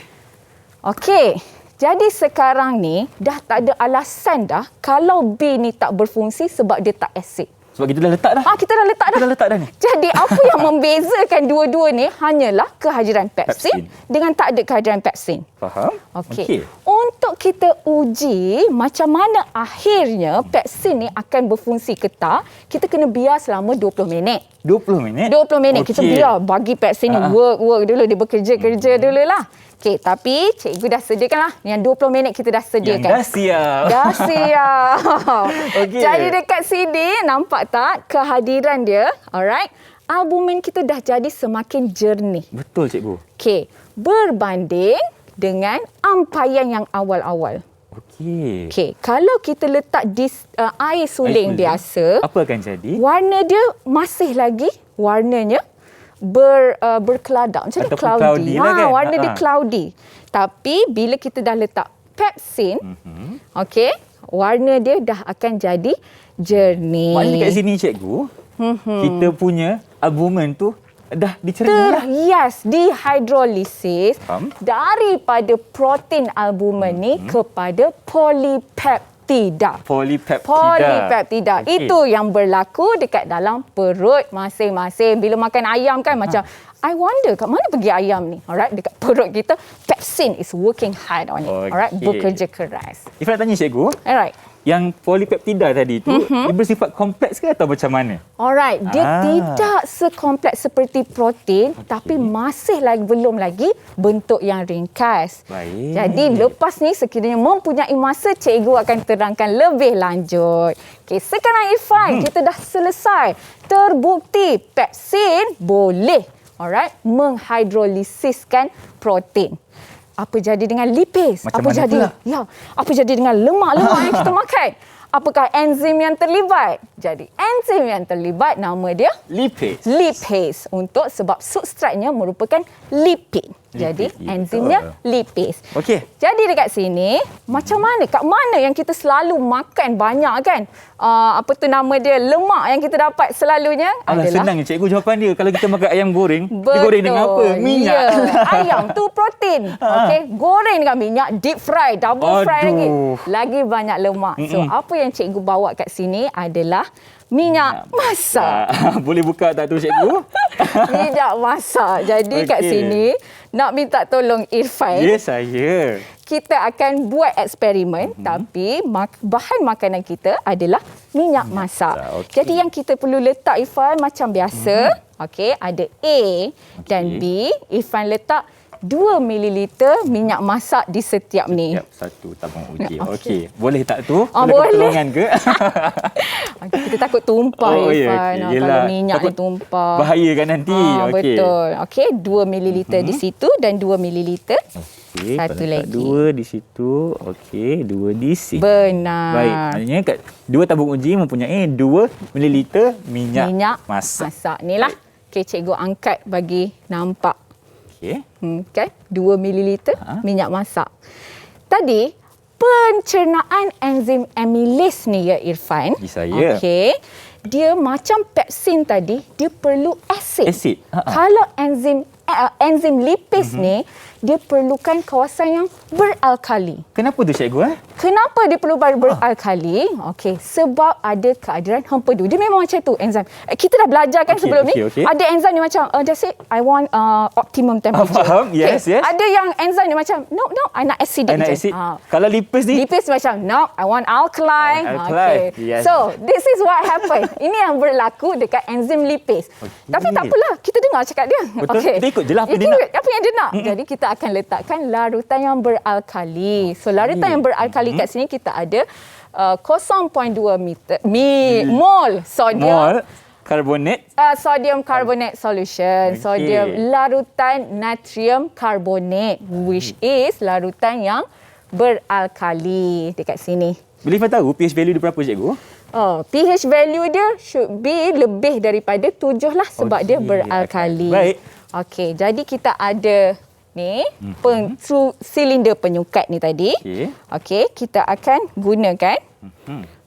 Speaker 3: Okey. Jadi sekarang ni dah tak ada alasan dah kalau B ni tak berfungsi sebab dia tak asid.
Speaker 2: Sebab kita dah letak dah.
Speaker 3: Kita dah letak dah.
Speaker 2: Kita dah letak dah ni.
Speaker 3: Jadi apa yang membezakan dua-dua ni hanyalah kehadiran pepsin dengan tak ada kehadiran pepsin.
Speaker 2: Faham?
Speaker 3: Okey. Untuk kita uji macam mana akhirnya pepsin ni akan berfungsi ke tak, kita kena biar selama 20 minit.
Speaker 2: 20 minit?
Speaker 3: 20 minit kita
Speaker 2: Okey.
Speaker 3: biar bagi pepsin ni work dulu, dia bekerja-kerja dululah. Okey, tapi cikgu dah sediakan lah. Yang 20 minit kita dah sediakan.
Speaker 2: Yang dah siap.
Speaker 3: Dah siap.
Speaker 2: Okey.
Speaker 3: Jadi dekat sini nampak tak kehadiran dia? Alright. Albumin kita dah jadi semakin jernih.
Speaker 2: Betul, cikgu.
Speaker 3: Okey, berbanding dengan ampaian yang awal-awal.
Speaker 2: Okey.
Speaker 3: Okey, kalau kita letak di air suling biasa,
Speaker 2: apa akan jadi?
Speaker 3: warna dia masih lagi warnanya berkelada macam ni,
Speaker 2: Ataupun
Speaker 3: cloudy.
Speaker 2: cloudy lah kan?
Speaker 3: Warna dia cloudy. Tapi bila kita dah letak pepsin, okey, warna dia dah akan jadi jernih.
Speaker 2: Maknanya kat sini, cikgu, kita punya albumin tu dah dicerna.
Speaker 3: Terhias dihidrolisis
Speaker 2: Faham.
Speaker 3: daripada protein albumin ni kepada polipeptida. Polipeptida.
Speaker 2: Okey.
Speaker 3: Itu yang berlaku dekat dalam perut masing-masing. Bila makan ayam kan macam, I wonder kat mana pergi ayam ni? Alright, dekat perut kita, pepsin is working hard on it. Alright,
Speaker 2: Okey.
Speaker 3: bekerja keras.
Speaker 2: Ifan nak tanya, cikgu,
Speaker 3: Alright.
Speaker 2: yang polipeptida tadi tu, dia bersifat kompleks ke atau macam mana?
Speaker 3: Alright, dia tidak sekompleks seperti protein tapi masih lagi belum lagi bentuk yang ringkas.
Speaker 2: Baik.
Speaker 3: Jadi lepas ni sekiranya mempunyai masa, cikgu akan terangkan lebih lanjut. Okey, sekarang Irfan, kita dah selesai. Terbukti pepsin boleh menghidrolisiskan protein. Apa jadi dengan lipase?
Speaker 2: Macam
Speaker 3: Apa
Speaker 2: mana
Speaker 3: jadi?
Speaker 2: pula?
Speaker 3: Ya, apa jadi dengan lemak-lemak yang kita makan? Apakah enzim yang terlibat? Jadi, enzim yang terlibat nama dia
Speaker 2: Lipase.
Speaker 3: lipase untuk sebab substratnya merupakan lipid. Jadi,
Speaker 2: Lipid,
Speaker 3: enzimnya lipase.
Speaker 2: Okey.
Speaker 3: Jadi dekat sini, macam mana? Kat mana yang kita selalu makan banyak kan? Apa tu nama dia? Lemak yang kita dapat selalunya
Speaker 2: Alah,
Speaker 3: adalah...
Speaker 2: senang je, cikgu, jawapan dia. Kalau kita makan ayam goreng,
Speaker 3: Betul.
Speaker 2: digoreng dengan apa? Minyak.
Speaker 3: Ya. Ayam tu protein. Okey, goreng dengan minyak, deep fry, double fry lagi.
Speaker 2: Aduh.
Speaker 3: Lagi banyak lemak. So, apa yang cikgu bawa kat sini adalah minyak masak.
Speaker 2: Boleh buka tak tu, cikgu?
Speaker 3: Minyak masak. Jadi kat
Speaker 2: Okey.
Speaker 3: sini nak minta tolong Irfan.
Speaker 2: Ya, saya.
Speaker 3: Kita akan buat eksperimen tapi bahan makanan kita adalah minyak masak.
Speaker 2: Okey.
Speaker 3: Jadi yang kita perlu letak Irfan macam biasa. Okey, ada A dan B. Irfan letak 2 ml minyak masak di setiap ni.
Speaker 2: Yap, satu tabung uji.
Speaker 3: Okey.
Speaker 2: Okey. Boleh tak tu?
Speaker 3: Boleh.
Speaker 2: Pertolongan ke?
Speaker 3: Okay, kita takut tumpah Irfan.
Speaker 2: okey.
Speaker 3: Kalau minyak
Speaker 2: Takut
Speaker 3: dia tumpah.
Speaker 2: bahaya kan nanti. Okey.
Speaker 3: Betul. Okey, 2 ml di situ dan 2 ml
Speaker 2: Okey,
Speaker 3: satu
Speaker 2: letak
Speaker 3: lagi.
Speaker 2: 2 di situ. Okey, 2 di sini.
Speaker 3: Benar.
Speaker 2: Baik, maknanya kat 2 tabung uji mempunyai 2 ml minyak masak.
Speaker 3: Ni lah. Okey, cikgu angkat bagi nampak.
Speaker 2: Okey.
Speaker 3: Kan? 2 ml minyak masak. Tadi, pencernaan enzim amylase ni ya Irfan.
Speaker 2: Di saya.
Speaker 3: Okey. Dia macam pepsin tadi, dia perlu asid.
Speaker 2: Asid.
Speaker 3: Kalau enzim lipase ni, dia perlukan kawasan yang beralkali.
Speaker 2: Kenapa tu, cikgu?
Speaker 3: Kenapa dia perlu beralkali? Okey, sebab ada kehadiran hempedu. Dia memang macam tu enzim. Kita dah belajar kan
Speaker 2: Okey,
Speaker 3: sebelum
Speaker 2: okey,
Speaker 3: ni.
Speaker 2: okey.
Speaker 3: Ada enzim ni macam just say I want optimum temperature.
Speaker 2: Faham? Yes, yes.
Speaker 3: Ada yang enzim ni macam no, I nak acidic
Speaker 2: Anak
Speaker 3: je.
Speaker 2: asid. Kalau lipase ni,
Speaker 3: Lipase macam no, I want alkaline.
Speaker 2: Alkaline,
Speaker 3: Okey.
Speaker 2: yes.
Speaker 3: So, this is what happened. Ini yang berlaku dekat enzim lipase.
Speaker 2: Okey.
Speaker 3: Tapi tak apalah, kita dengar cakap dia.
Speaker 2: Betul.
Speaker 3: Okey.
Speaker 2: Kita ikut je lah apa dia
Speaker 3: Ikut
Speaker 2: nak.
Speaker 3: apa yang dia nak. Jadi kita akan letakkan larutan yang beralkali. So larutan yang beralkali kat sini kita ada 0.2 mol sodium.
Speaker 2: mol karbonat.
Speaker 3: Sodium carbonate solution.
Speaker 2: Okey.
Speaker 3: Sodium larutan natrium carbonate which is larutan yang beralkali dekat sini.
Speaker 2: Boleh Ifan tahu pH value dia berapa cikgu?
Speaker 3: Oh, pH value dia should be lebih daripada 7 lah sebab dia beralkali.
Speaker 2: Baik.
Speaker 3: Okey, jadi kita ada ni silinder penyukat ni tadi. Okey, kita akan gunakan.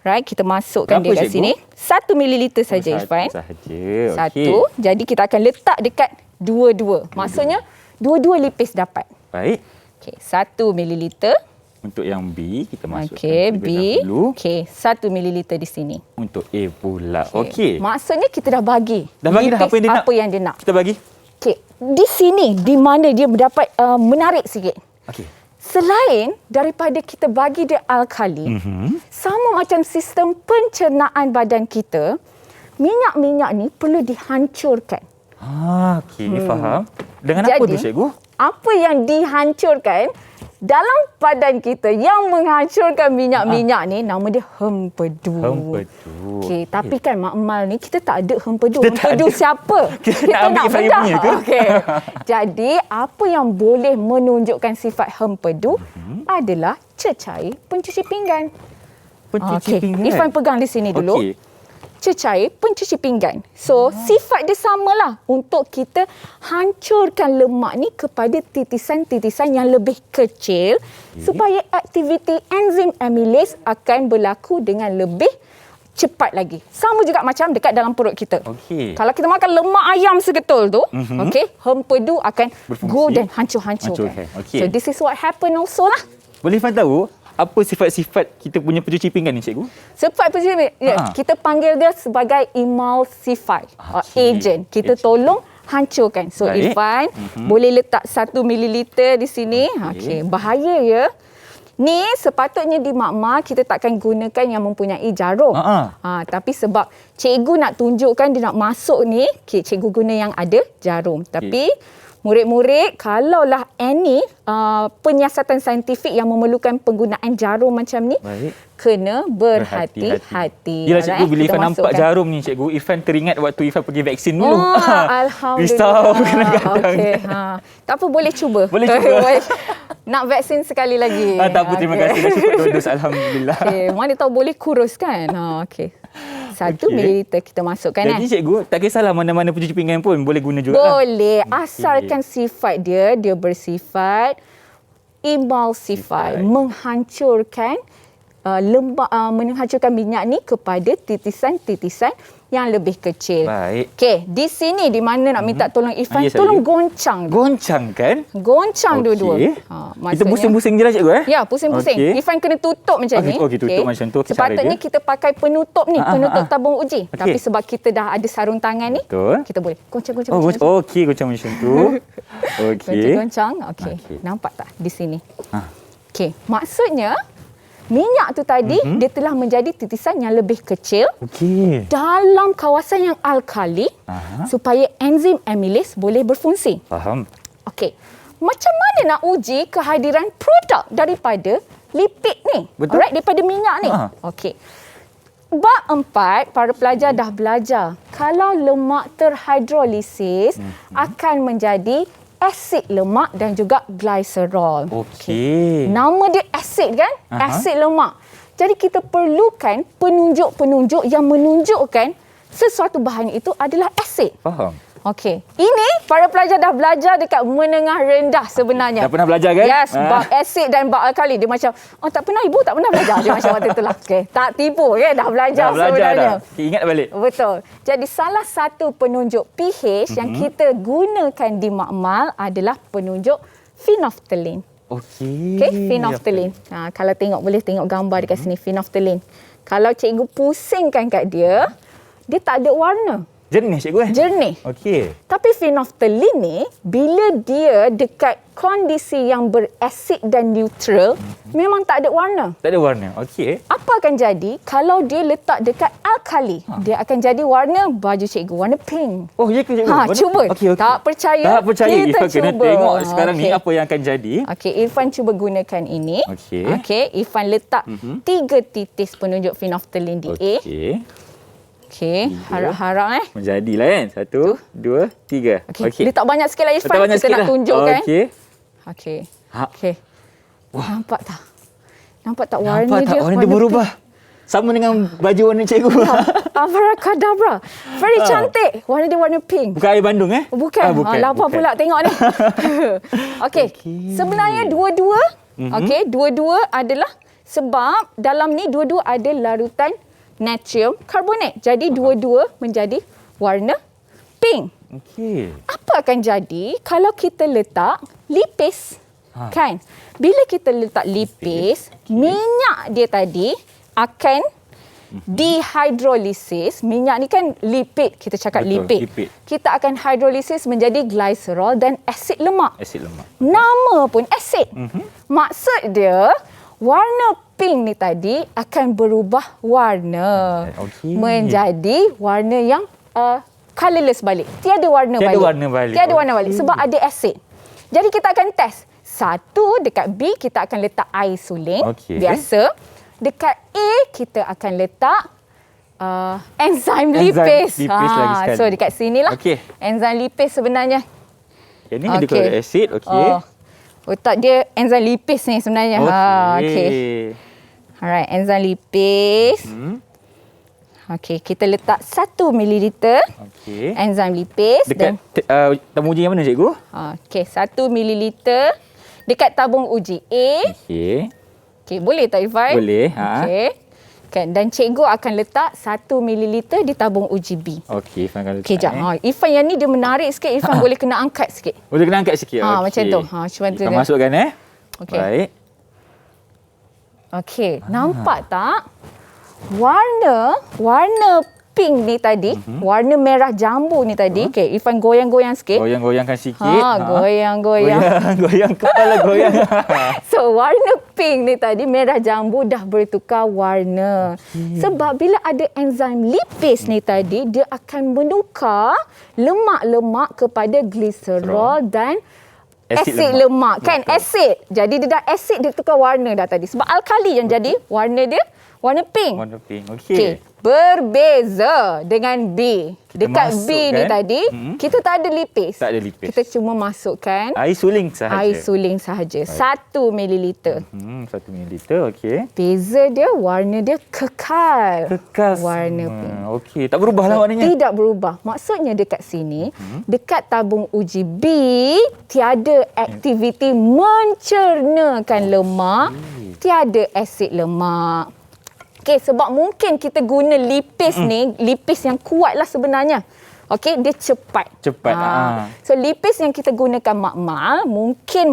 Speaker 3: Right, kita masukkan
Speaker 2: berapa,
Speaker 3: dia kat
Speaker 2: cikgu?
Speaker 3: sini. 1 mililiter saja Irfan.
Speaker 2: Sahaja.
Speaker 3: Satu. Jadi kita akan letak dekat dua-dua. Maksudnya dua-dua lipis dapat.
Speaker 2: Baik.
Speaker 3: Okey, 1 mililiter.
Speaker 2: Untuk yang B kita masukkan
Speaker 3: Okey, B.
Speaker 2: terlebih dahulu.
Speaker 3: Okey, 1 mililiter di sini.
Speaker 2: Untuk A pula. Okey.
Speaker 3: Maksudnya kita dah bagi.
Speaker 2: Dah bagi dah
Speaker 3: lipis
Speaker 2: apa yang dia nak?
Speaker 3: Apa yang dia nak.
Speaker 2: Kita bagi.
Speaker 3: Okey, di sini di mana dia dapat menarik sikit.
Speaker 2: Okey.
Speaker 3: Selain daripada kita bagi dia alkali, sama macam sistem pencernaan badan kita, minyak-minyak ni perlu dihancurkan.
Speaker 2: Okey, faham. Dengan apa tu cikgu?
Speaker 3: Apa yang dihancurkan dalam badan kita yang menghancurkan minyak-minyak ni nama dia hempedu.
Speaker 2: Hempedu.
Speaker 3: Okey, tapi kan Mak Mal ni kita tak ada hempedu.
Speaker 2: Kita tak
Speaker 3: Hempedu
Speaker 2: ada.
Speaker 3: siapa?
Speaker 2: Kita nak ambil Ifan
Speaker 3: bedah.
Speaker 2: punya ke?
Speaker 3: Okey. Jadi, apa yang boleh menunjukkan sifat hempedu adalah cecair pencuci pinggan.
Speaker 2: Pencuci pinggan.
Speaker 3: Irfan pegang di sini dulu.
Speaker 2: Okey.
Speaker 3: Cecair pencuci pinggan. So, sifat dia samalah untuk kita hancurkan lemak ni kepada titisan-titisan yang lebih kecil supaya aktiviti enzim amylase akan berlaku dengan lebih cepat lagi. Sama juga macam dekat dalam perut kita.
Speaker 2: Okey.
Speaker 3: Kalau kita makan lemak ayam segetul tu, okey, hempedu akan
Speaker 2: Berfungsi.
Speaker 3: go dan hancur-hancurkan.
Speaker 2: Hancurkan. Okey.
Speaker 3: So, this is what happen also lah.
Speaker 2: Boleh Ifan tahu apa sifat-sifat kita punya pencuci pinggan ni cikgu?
Speaker 3: Sebab kita panggil dia sebagai emulsify agent. Kita tolong hancurkan. So
Speaker 2: Baik.
Speaker 3: Irfan boleh letak 1 mililiter di sini. Okey, bahaya ya. Ni sepatutnya di makmal kita takkan gunakan yang mempunyai jarum. Tapi sebab cikgu nak tunjukkan dia nak masuk ni, cikgu guna yang ada jarum. Tapi murid-murid, kalaulah any penyiasatan saintifik yang memerlukan penggunaan jarum macam ni, kena berhati-hati.
Speaker 2: Yelah cikgu, bila
Speaker 3: Kita
Speaker 2: Ifan nampak
Speaker 3: masukkan.
Speaker 2: jarum ni cikgu, Ifan teringat waktu Ifan pergi vaksin dulu.
Speaker 3: Alhamdulillah.
Speaker 2: Risau kadang-kadang.
Speaker 3: Okey, tak apa, boleh cuba.
Speaker 2: Boleh cuba.
Speaker 3: Nak vaksin sekali lagi.
Speaker 2: Tak apa, terima kasih. Dah cukup 2 dos, alhamdulillah.
Speaker 3: Okey, mana tahu boleh kurus kan? Okey. 1 mililiter kita masukkan.
Speaker 2: Jadi cikgu, tak kisahlah mana-mana pencuci pinggan pun boleh guna juga.
Speaker 3: Boleh, asalkan sifat dia bersifat emulsify, menghancurkan menghancurkan minyak ni kepada titisan-titisan yang lebih kecil.
Speaker 2: Baik.
Speaker 3: Okey, di sini di mana nak minta tolong Irfan,
Speaker 2: Ya,
Speaker 3: tolong
Speaker 2: cikgu.
Speaker 3: goncang.
Speaker 2: Goncang kan?
Speaker 3: Goncang dua-dua.
Speaker 2: Kita pusing-pusing je lah cikgu
Speaker 3: Ya, pusing-pusing.
Speaker 2: Okey.
Speaker 3: Irfan kena tutup macam ni.
Speaker 2: Okey, tutup macam tu. Okey,
Speaker 3: Sepatutnya
Speaker 2: cara
Speaker 3: kita pakai penutup ni, penutup tabung uji.
Speaker 2: Okey.
Speaker 3: Tapi sebab kita dah ada sarung tangan ni,
Speaker 2: Betul.
Speaker 3: kita boleh goncang-goncang.
Speaker 2: Okey, goncang macam tu. Okey.
Speaker 3: Goncang-goncang. Okey.
Speaker 2: Okey.
Speaker 3: Nampak tak di sini? Okey, maksudnya minyak tu tadi dia telah menjadi titisan yang lebih kecil
Speaker 2: Okey.
Speaker 3: dalam kawasan yang alkali supaya enzim amylase boleh berfungsi.
Speaker 2: Faham.
Speaker 3: Okey. Macam mana nak uji kehadiran produk daripada lipid ni?
Speaker 2: Betul.
Speaker 3: Alright, daripada minyak ni. Okey. Bab 4, para pelajar dah belajar. Kalau lemak terhidrolisis akan menjadi asid lemak dan juga glycerol.
Speaker 2: Okey.
Speaker 3: Nama dia asid kan? Asid lemak. Jadi kita perlukan penunjuk-penunjuk yang menunjukkan sesuatu bahan itu adalah asid.
Speaker 2: Faham.
Speaker 3: Okey. Ini para pelajar dah belajar dekat menengah rendah sebenarnya.
Speaker 2: Dah pernah belajar kan?
Speaker 3: Yes, bab asid dan bab alkali. Dia macam, oh tak pernah ibu, tak pernah belajar. Dia macam waktu itulah. Okey, tak tipu kan? Dah belajar sebenarnya.
Speaker 2: Dah. Ingat balik.
Speaker 3: Betul. Jadi salah satu penunjuk pH yang kita gunakan di makmal adalah penunjuk phenolphthalein. Okey, phenolphthalein. Kalau boleh tengok gambar dekat sini, phenolphthalein. Kalau cikgu pusingkan kat dia, dia tak ada warna.
Speaker 2: Jernih cikgu
Speaker 3: Jernih.
Speaker 2: Okey.
Speaker 3: Tapi phenolphthalein ni, bila dia dekat kondisi yang berasid dan neutral, memang tak ada warna.
Speaker 2: Tak ada warna. Okey.
Speaker 3: Apa akan jadi kalau dia letak dekat alkali? Dia akan jadi warna baju cikgu, warna pink.
Speaker 2: Oh, ya ke cikgu?
Speaker 3: Cuba.
Speaker 2: Okey.
Speaker 3: Tak percaya?
Speaker 2: Tak percaya.
Speaker 3: Kita
Speaker 2: Irfan kena
Speaker 3: cuba.
Speaker 2: tengok sekarang ni
Speaker 3: Okey.
Speaker 2: apa yang akan jadi.
Speaker 3: Okey, Irfan cuba gunakan ini.
Speaker 2: Okey.
Speaker 3: Irfan letak 3 titis penunjuk phenolphthalein di A.
Speaker 2: Okey.
Speaker 3: Okey, harap-harap
Speaker 2: Menjadilah kan. 1, 2, 3.
Speaker 3: Okey. Letak banyak sikit lah Irfan.
Speaker 2: Letak banyak
Speaker 3: Kita
Speaker 2: sikit
Speaker 3: nak
Speaker 2: lah.
Speaker 3: tunjukkan.
Speaker 2: Okey.
Speaker 3: Okey. Okey. Nampak tak? Nampak tak warna
Speaker 2: Nampak tak
Speaker 3: dia?
Speaker 2: warna dia berubah. Sama dengan baju warna cikgu.
Speaker 3: Abracadabra. Very cantik. Warna dia warna pink.
Speaker 2: Bukan air Bandung
Speaker 3: Bukan.
Speaker 2: bukan.
Speaker 3: Lapar
Speaker 2: bukan.
Speaker 3: pula tengok ni. Okey. Sebenarnya dua-dua, dua-dua adalah sebab dalam ni dua-dua ada larutan natrium karbonat. Jadi dua-dua menjadi warna pink.
Speaker 2: Okey.
Speaker 3: Apa akan jadi kalau kita letak lipis? Kan? Bila kita letak lipis, minyak dia tadi akan dihidrolisis. Minyak ni kan lipid, kita cakap
Speaker 2: Betul,
Speaker 3: lipid.
Speaker 2: lipid.
Speaker 3: Kita akan hidrolisis menjadi glycerol dan asid lemak.
Speaker 2: Asid lemak.
Speaker 3: Nama pun asid. Maksud dia warna pink ni tadi akan berubah warna.
Speaker 2: Okey.
Speaker 3: Menjadi warna yang colourless balik. Tiada warna
Speaker 2: Tiada
Speaker 3: balik.
Speaker 2: warna balik.
Speaker 3: Tiada warna balik sebab ada asid. Jadi kita akan test. Satu, dekat B kita akan letak air suling.
Speaker 2: Okey.
Speaker 3: Biasa. Dekat A kita akan letak enzim
Speaker 2: Enzim
Speaker 3: lipis.
Speaker 2: lipis lagi sekali.
Speaker 3: So dekat sinilah
Speaker 2: Okey.
Speaker 3: enzim lipis sebenarnya.
Speaker 2: Yang ni ada klorida asid. Okey.
Speaker 3: Otak dia enzim lipis ni sebenarnya. Okey. Alright, enzim lipis. Okey, kita letak 1 ml
Speaker 2: Okey.
Speaker 3: enzim lipis.
Speaker 2: Dekat tabung uji yang mana cikgu?
Speaker 3: Okey, 1 ml dekat tabung uji A.
Speaker 2: Okey.
Speaker 3: Okey, boleh tak Irfan?
Speaker 2: Boleh.
Speaker 3: Okey. Kan, dan cikgu akan letak 1 ml di tabung uji B.
Speaker 2: Okey, Irfan kalau
Speaker 3: Okey, jap. Irfan yang ni dia menarik sikit. Irfan boleh kena angkat sikit.
Speaker 2: Boleh kena angkat sikit.
Speaker 3: Macam tu. Cuba tu
Speaker 2: Kita
Speaker 3: dia.
Speaker 2: masukkan
Speaker 3: Okey.
Speaker 2: Baik.
Speaker 3: Okey, nampak tak? Warna pink ni tadi, warna merah jambu ni tadi. Okey, Irfan goyang-goyang sikit.
Speaker 2: Goyang-goyangkan sikit.
Speaker 3: Goyang-goyang.
Speaker 2: Goyang kepala goyang.
Speaker 3: So, warna pink ni tadi, merah jambu dah bertukar warna. Sebab bila ada enzim lipis ni tadi, dia akan menukar lemak-lemak kepada gliserol dan asid lemak. Kan, asid. Jadi dia dah asid, dia tukar warna dah tadi. Sebab alkali yang jadi warna dia warna pink.
Speaker 2: Warna pink.
Speaker 3: Okey.
Speaker 2: Okey.
Speaker 3: Berbeza dengan B.
Speaker 2: Kita
Speaker 3: Dekat B ni
Speaker 2: masukkan,
Speaker 3: tadi, kita tak ada lipis.
Speaker 2: Tak ada lipis.
Speaker 3: Kita cuma masukkan
Speaker 2: Air suling sahaja.
Speaker 3: air suling sahaja. 1 ml.
Speaker 2: 1 ml. Okey.
Speaker 3: Beza dia, warna dia kekal.
Speaker 2: Kekal
Speaker 3: warna
Speaker 2: semua.
Speaker 3: pink.
Speaker 2: Okey. Tak berubahlah warnanya.
Speaker 3: Tidak berubah. Maksudnya dekat sini, dekat tabung uji B, tiada aktiviti mencernakan lemak, tiada asid lemak. Okey, sebab mungkin kita guna lipis ni, lipis yang kuat lah sebenarnya. Okey, dia cepat.
Speaker 2: Cepat.
Speaker 3: So, lipis yang kita gunakan makmal, mungkin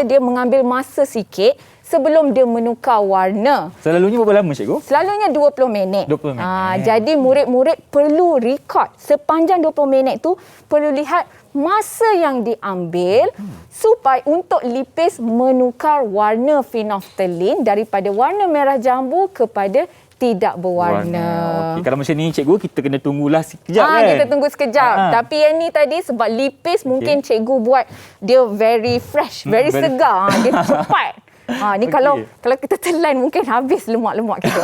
Speaker 3: dia mengambil masa sikit sebelum dia menukar warna.
Speaker 2: Selalunya berapa lama cikgu?
Speaker 3: Selalunya 20 minit.
Speaker 2: 20 minit.
Speaker 3: Jadi murid-murid perlu record. Sepanjang 20 minit tu perlu lihat masa yang diambil supaya untuk lipis menukar warna phenolphthalein daripada warna merah jambu kepada tidak berwarna.
Speaker 2: Okey, kalau macam ni cikgu kita kena tunggulah sekejap kan.
Speaker 3: Kita tunggu sekejap. Tapi yang ni tadi sebab lipis mungkin cikgu buat dia very fresh, very segar. Dia cepat. Ni kalau kita telan mungkin habis lemak-lemak kita.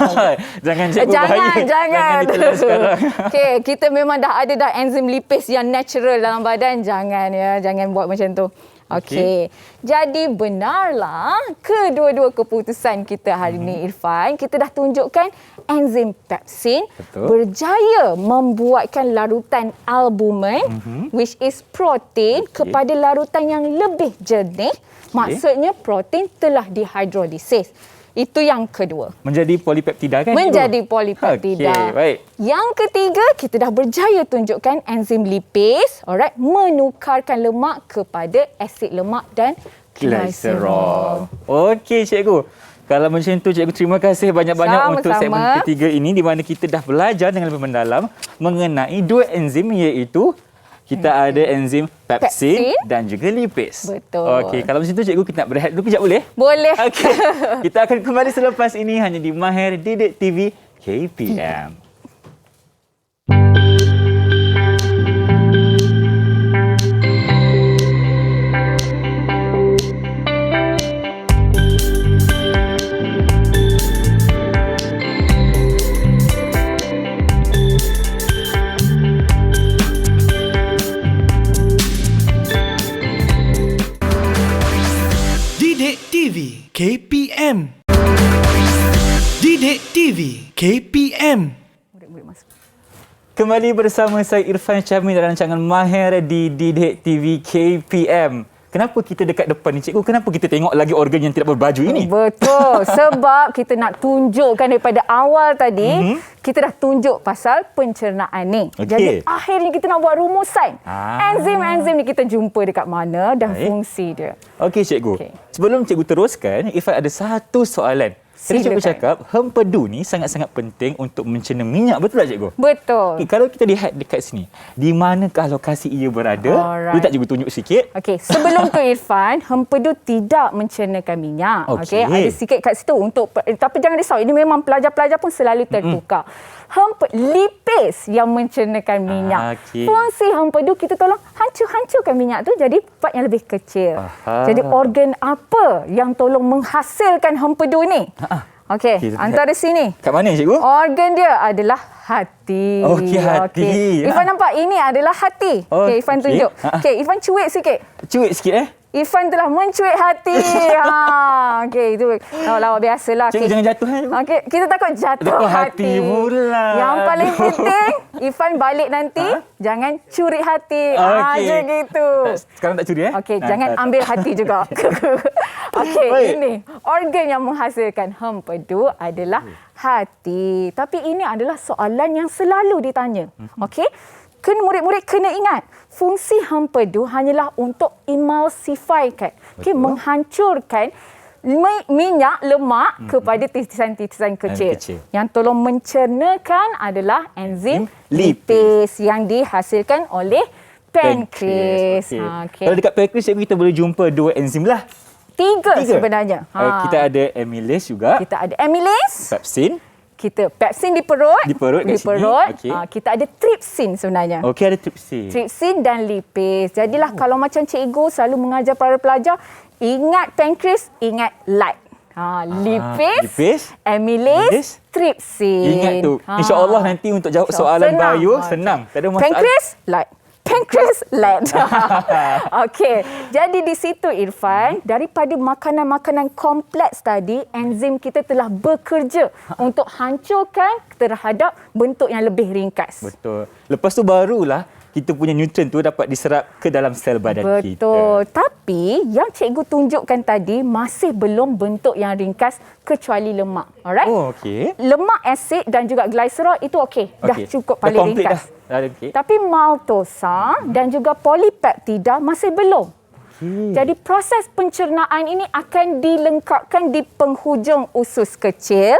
Speaker 2: Jangan cikgu bahaya.
Speaker 3: Jangan.
Speaker 2: ditelan sekarang.
Speaker 3: Okey, kita memang dah ada enzim lipis yang natural dalam badan. Jangan buat macam tu. Okey. Jadi benarlah kedua-dua keputusan kita hari ini Irfan. Kita dah tunjukkan enzim pepsin berjaya membuatkan larutan albumin which is protein kepada larutan yang lebih jernih. Maksudnya protein telah dihidrolisis. Itu yang kedua.
Speaker 2: Menjadi polipeptida kan?
Speaker 3: Menjadi polipeptida.
Speaker 2: Okey, baik.
Speaker 3: Yang ketiga, kita dah berjaya tunjukkan enzim lipis, alright, menukarkan lemak kepada asid lemak dan glycerol.
Speaker 2: Okey cikgu. Kalau macam tu cikgu, terima kasih banyak-banyak untuk segmen ketiga ini di mana kita dah belajar dengan lebih mendalam mengenai dua enzim iaitu kita ada enzim pepsin dan juga lipis.
Speaker 3: Betul.
Speaker 2: Okey, kalau macam tu cikgu kita nak berehat dulu kejap boleh?
Speaker 3: Boleh.
Speaker 2: Okey. Kita akan kembali selepas ini hanya di Mahir Didik TV KPM.
Speaker 1: Didik TV KPM. Didik TV KPM.
Speaker 3: Murid-murid masuk.
Speaker 2: Kembali bersama saya Irfan Syamil dalam rancangan Mahir di Didik TV KPM. Kenapa kita dekat depan ni, cikgu? Kenapa kita tengok lagi organ yang tidak berbaju ini?
Speaker 3: Betul. Sebab kita nak tunjukkan daripada awal tadi, kita dah tunjuk pasal pencernaan ni.
Speaker 2: Okey.
Speaker 3: Jadi akhirnya kita nak buat rumusan.
Speaker 2: Ah.
Speaker 3: Enzim-enzim ni kita jumpa dekat mana dan fungsi dia.
Speaker 2: Okey, cikgu.
Speaker 3: Okey.
Speaker 2: Sebelum cikgu teruskan, Irfan ada satu soalan. Tadi cikgu
Speaker 3: Silakan.
Speaker 2: cakap, hempedu ni sangat-sangat penting untuk mencerna minyak. Betul tak, cikgu?
Speaker 3: Betul.
Speaker 2: Okay, kalau kita lihat dekat sini, di manakah lokasi ia berada?
Speaker 3: Alright.
Speaker 2: Boleh tak cikgu tunjuk sikit?
Speaker 3: Okey, sebelum tu Irfan, hempedu tidak mencernakan minyak.
Speaker 2: Okey.
Speaker 3: Ada sikit kat situ untuk, tapi jangan risau, ini memang pelajar-pelajar pun selalu tertukar. Lipis yang mencernakan minyak.
Speaker 2: Okey.
Speaker 3: Fungsi hempedu kita tolong hancur-hancurkan minyak tu jadi part yang lebih kecil.
Speaker 2: Aha.
Speaker 3: Jadi organ apa yang tolong menghasilkan hempedu ni? Okey,
Speaker 2: Okey,
Speaker 3: antara sini.
Speaker 2: Kat mana, cikgu?
Speaker 3: Organ dia adalah hati.
Speaker 2: Okey, hati.
Speaker 3: Okey. Irfan nampak ini adalah hati.
Speaker 2: Oh,
Speaker 3: Okey, Irfan
Speaker 2: okey.
Speaker 3: tunjuk. Okey, Irfan cuik sikit.
Speaker 2: Cuik sikit,
Speaker 3: Irfan telah mencuit hati. Okey, itu lawak biasalah.
Speaker 2: Cikgu jangan jatuh, cikgu.
Speaker 3: Okey, kita takut jatuh
Speaker 2: Jatuh
Speaker 3: hati.
Speaker 2: hati pula.
Speaker 3: Yang paling
Speaker 2: Aduh.
Speaker 3: penting, Irfan balik nanti jangan curi hati.
Speaker 2: Okey.
Speaker 3: Je gitu.
Speaker 2: Sekarang tak curi,
Speaker 3: Okey, jangan ambil hati juga. Okey,
Speaker 2: Baik.
Speaker 3: ini organ yang menghasilkan hempedu adalah hati. Tapi ini adalah soalan yang selalu ditanya. Okey? Murid-murid kena ingat, fungsi hempedu hanyalah untuk emulsifykan, menghancurkan minyak lemak kepada titisan-titisan kecil.
Speaker 2: kecil.
Speaker 3: Yang tolong mencernakan adalah enzim
Speaker 2: Lipis.
Speaker 3: lipis yang dihasilkan oleh pankreas.
Speaker 2: Okey.
Speaker 3: Okey.
Speaker 2: Kalau dekat pankreas, cikgu, kita boleh jumpa dua enzim lah.
Speaker 3: Tiga sebenarnya.
Speaker 2: Kita ada amylase juga,
Speaker 3: Kita ada amylase,
Speaker 2: pepsin.
Speaker 3: kita pepsin di perut.
Speaker 2: Di perut kat sini. Okey.
Speaker 3: Kita ada tripsin sebenarnya.
Speaker 2: Okey, ada tripsin.
Speaker 3: Tripsin dan lipis. Jadilah kalau macam cikgu selalu mengajar para pelajar, ingat pankreas, ingat light. Lipis, amylase, tripsin.
Speaker 2: Ingat tu. InsyaAllah nanti untuk jawab soalan
Speaker 3: Senang.
Speaker 2: bio, senang. Tak ada masalah.
Speaker 3: Pankreas, light. Pankreas, light. Okey. Jadi di situ Irfan, daripada makanan-makanan kompleks tadi, enzim kita telah bekerja untuk hancurkan terhadap bentuk yang lebih ringkas.
Speaker 2: Betul. Lepas tu barulah kita punya nutrien tu dapat diserap ke dalam sel badan kita.
Speaker 3: Betul. Tapi yang cikgu tunjukkan tadi masih belum bentuk yang ringkas kecuali lemak. Alright?
Speaker 2: Oh, okey.
Speaker 3: Lemak asid dan juga gliserol itu okey. Dah
Speaker 2: Okey.
Speaker 3: cukup
Speaker 2: Dah
Speaker 3: paling
Speaker 2: komplit
Speaker 3: ringkas.
Speaker 2: dah. Okey.
Speaker 3: Tapi maltosa dan juga polipeptida masih belum. Jadi proses pencernaan ini akan dilengkapkan di penghujung usus kecil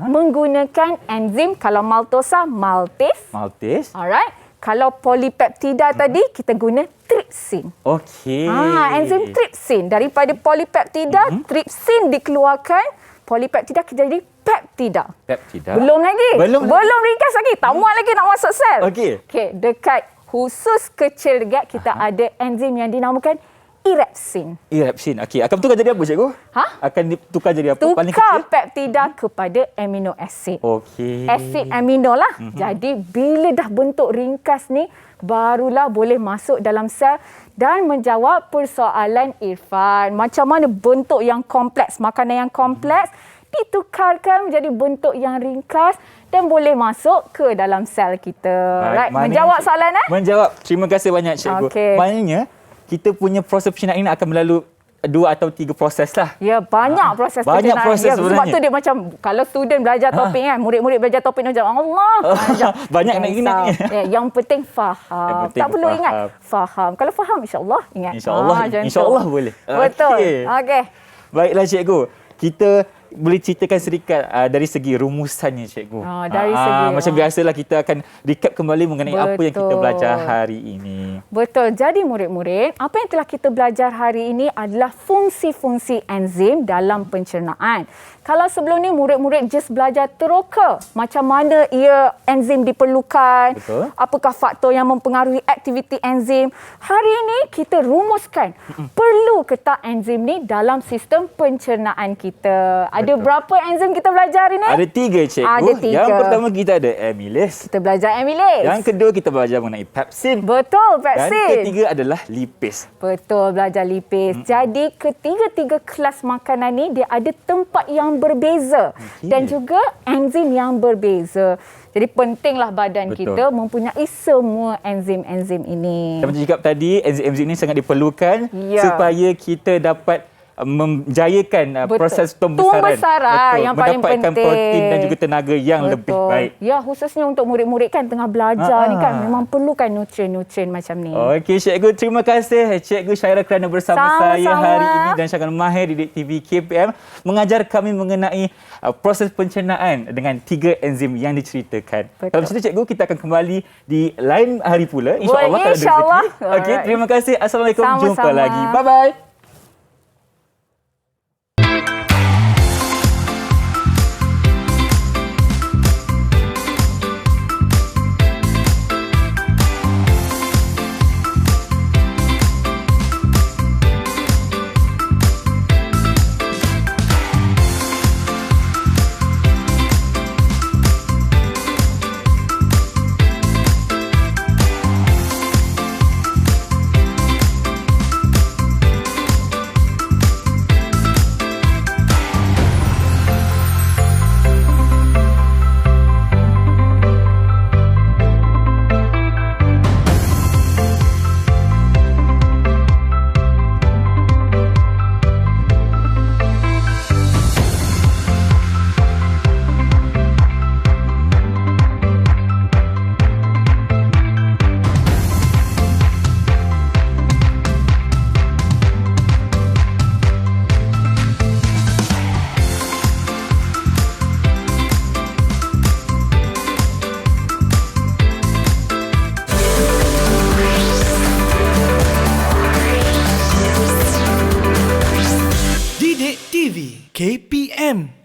Speaker 3: menggunakan enzim. Kalau maltosa, maltase. Alright. Kalau polipeptida tadi, kita guna tripsin.
Speaker 2: Okey.
Speaker 3: Enzim tripsin. Daripada polipeptida, tripsin dikeluarkan. Polipeptida kita jadi peptida.
Speaker 2: Peptida.
Speaker 3: Belum lagi.
Speaker 2: Belum
Speaker 3: ringkas lagi. Tak muat lagi nak masuk sel.
Speaker 2: Okey.
Speaker 3: Okey, dekat usus kecil juga kita ada enzim yang dinamakan irepsin.
Speaker 2: Irepsin. Okey. Akan tukar jadi apa, cikgu? Akan ditukar jadi apa? Paling
Speaker 3: Tukar
Speaker 2: kecil?
Speaker 3: peptida kepada amino acid.
Speaker 2: Okey.
Speaker 3: Asid amino lah. Jadi bila dah bentuk ringkas ni, barulah boleh masuk dalam sel dan menjawab persoalan Irfan. Macam mana bentuk yang kompleks, makanan yang kompleks ditukarkan menjadi bentuk yang ringkas dan boleh masuk ke dalam sel kita. Right? Menjawab soalan
Speaker 2: Menjawab. Terima kasih banyak, cikgu.
Speaker 3: Okey.
Speaker 2: Maknanya kita punya proses pencernaan ini akan melalui 2 atau 3 proses lah.
Speaker 3: Ya, banyak proses
Speaker 2: banyak
Speaker 3: pencernaan.
Speaker 2: proses
Speaker 3: Ya, sebab
Speaker 2: sebenarnya.
Speaker 3: tu dia macam kalau student belajar topik kan, murid-murid belajar topik macam Allah.
Speaker 2: Banyak nak ingat ni.
Speaker 3: Ya, yang penting faham.
Speaker 2: Yang penting
Speaker 3: Tak perlu
Speaker 2: faham.
Speaker 3: ingat, faham. Kalau faham insya-Allah ingat.
Speaker 2: InsyaAllah,
Speaker 3: macam tu.
Speaker 2: insyaAllah boleh.
Speaker 3: Betul.
Speaker 2: Okey.
Speaker 3: Okey.
Speaker 2: Baiklah, cikgu. Kita boleh ceritakan sedikit dari segi rumusannya, cikgu.
Speaker 3: Dari segi,
Speaker 2: macam biasalah kita akan recap kembali mengenai apa yang kita
Speaker 3: Betul.
Speaker 2: belajar hari ini.
Speaker 3: Betul. Jadi murid-murid, apa yang telah kita belajar hari ini adalah fungsi-fungsi enzim dalam pencernaan. Kalau sebelum ni murid-murid just belajar teroka macam mana enzim diperlukan,
Speaker 2: Betul.
Speaker 3: apakah faktor yang mempengaruhi aktiviti enzim. Hari ini kita rumuskan perlu ke tak enzim ni dalam sistem pencernaan kita. Ada berapa enzim kita belajar hari ni?
Speaker 2: Ada 3 cikgu.
Speaker 3: Ada 3.
Speaker 2: Yang pertama kita ada amylase.
Speaker 3: Kita belajar amylase.
Speaker 2: Yang kedua kita belajar mengenai pepsin.
Speaker 3: Betul,
Speaker 2: Dan
Speaker 3: pepsin.
Speaker 2: ketiga adalah lipase.
Speaker 3: Betul, belajar lipase. Jadi ketiga-tiga kelas makanan ni dia ada tempat yang berbeza dan juga enzim yang berbeza. Jadi pentinglah badan
Speaker 2: Betul.
Speaker 3: kita mempunyai semua enzim-enzim ini.
Speaker 2: Macam cakap tadi, enzim-enzim ini sangat diperlukan
Speaker 3: Ya.
Speaker 2: supaya kita dapat menjayakan
Speaker 3: Betul.
Speaker 2: proses pembesaran.
Speaker 3: Pembesaran yang paling
Speaker 2: mendapatkan
Speaker 3: penting.
Speaker 2: protein dan juga tenaga yang lebih baik.
Speaker 3: Ya, khususnya untuk murid-murid kan tengah belajar ni kan memang perlukan nutrien-nutrien macam ni.
Speaker 2: Okey, Cikgu. Terima kasih Cikgu Syaira kerana bersama saya
Speaker 3: Sama-sama.
Speaker 2: hari ini dan Syakal Mahir di TV KPM mengajar kami mengenai proses pencernaan dengan 3 enzim yang diceritakan.
Speaker 3: Betul.
Speaker 2: Kalau macam itu, Cikgu, kita akan kembali di lain hari pula. InsyaAllah
Speaker 3: Boleh,
Speaker 2: kalau ada
Speaker 3: insyaAllah.
Speaker 2: rezeki. Okey,
Speaker 3: Alright.
Speaker 2: terima kasih. Assalamualaikum. Jumpa
Speaker 3: Sama-sama.
Speaker 2: lagi. Bye-bye.
Speaker 1: Didik TV KPM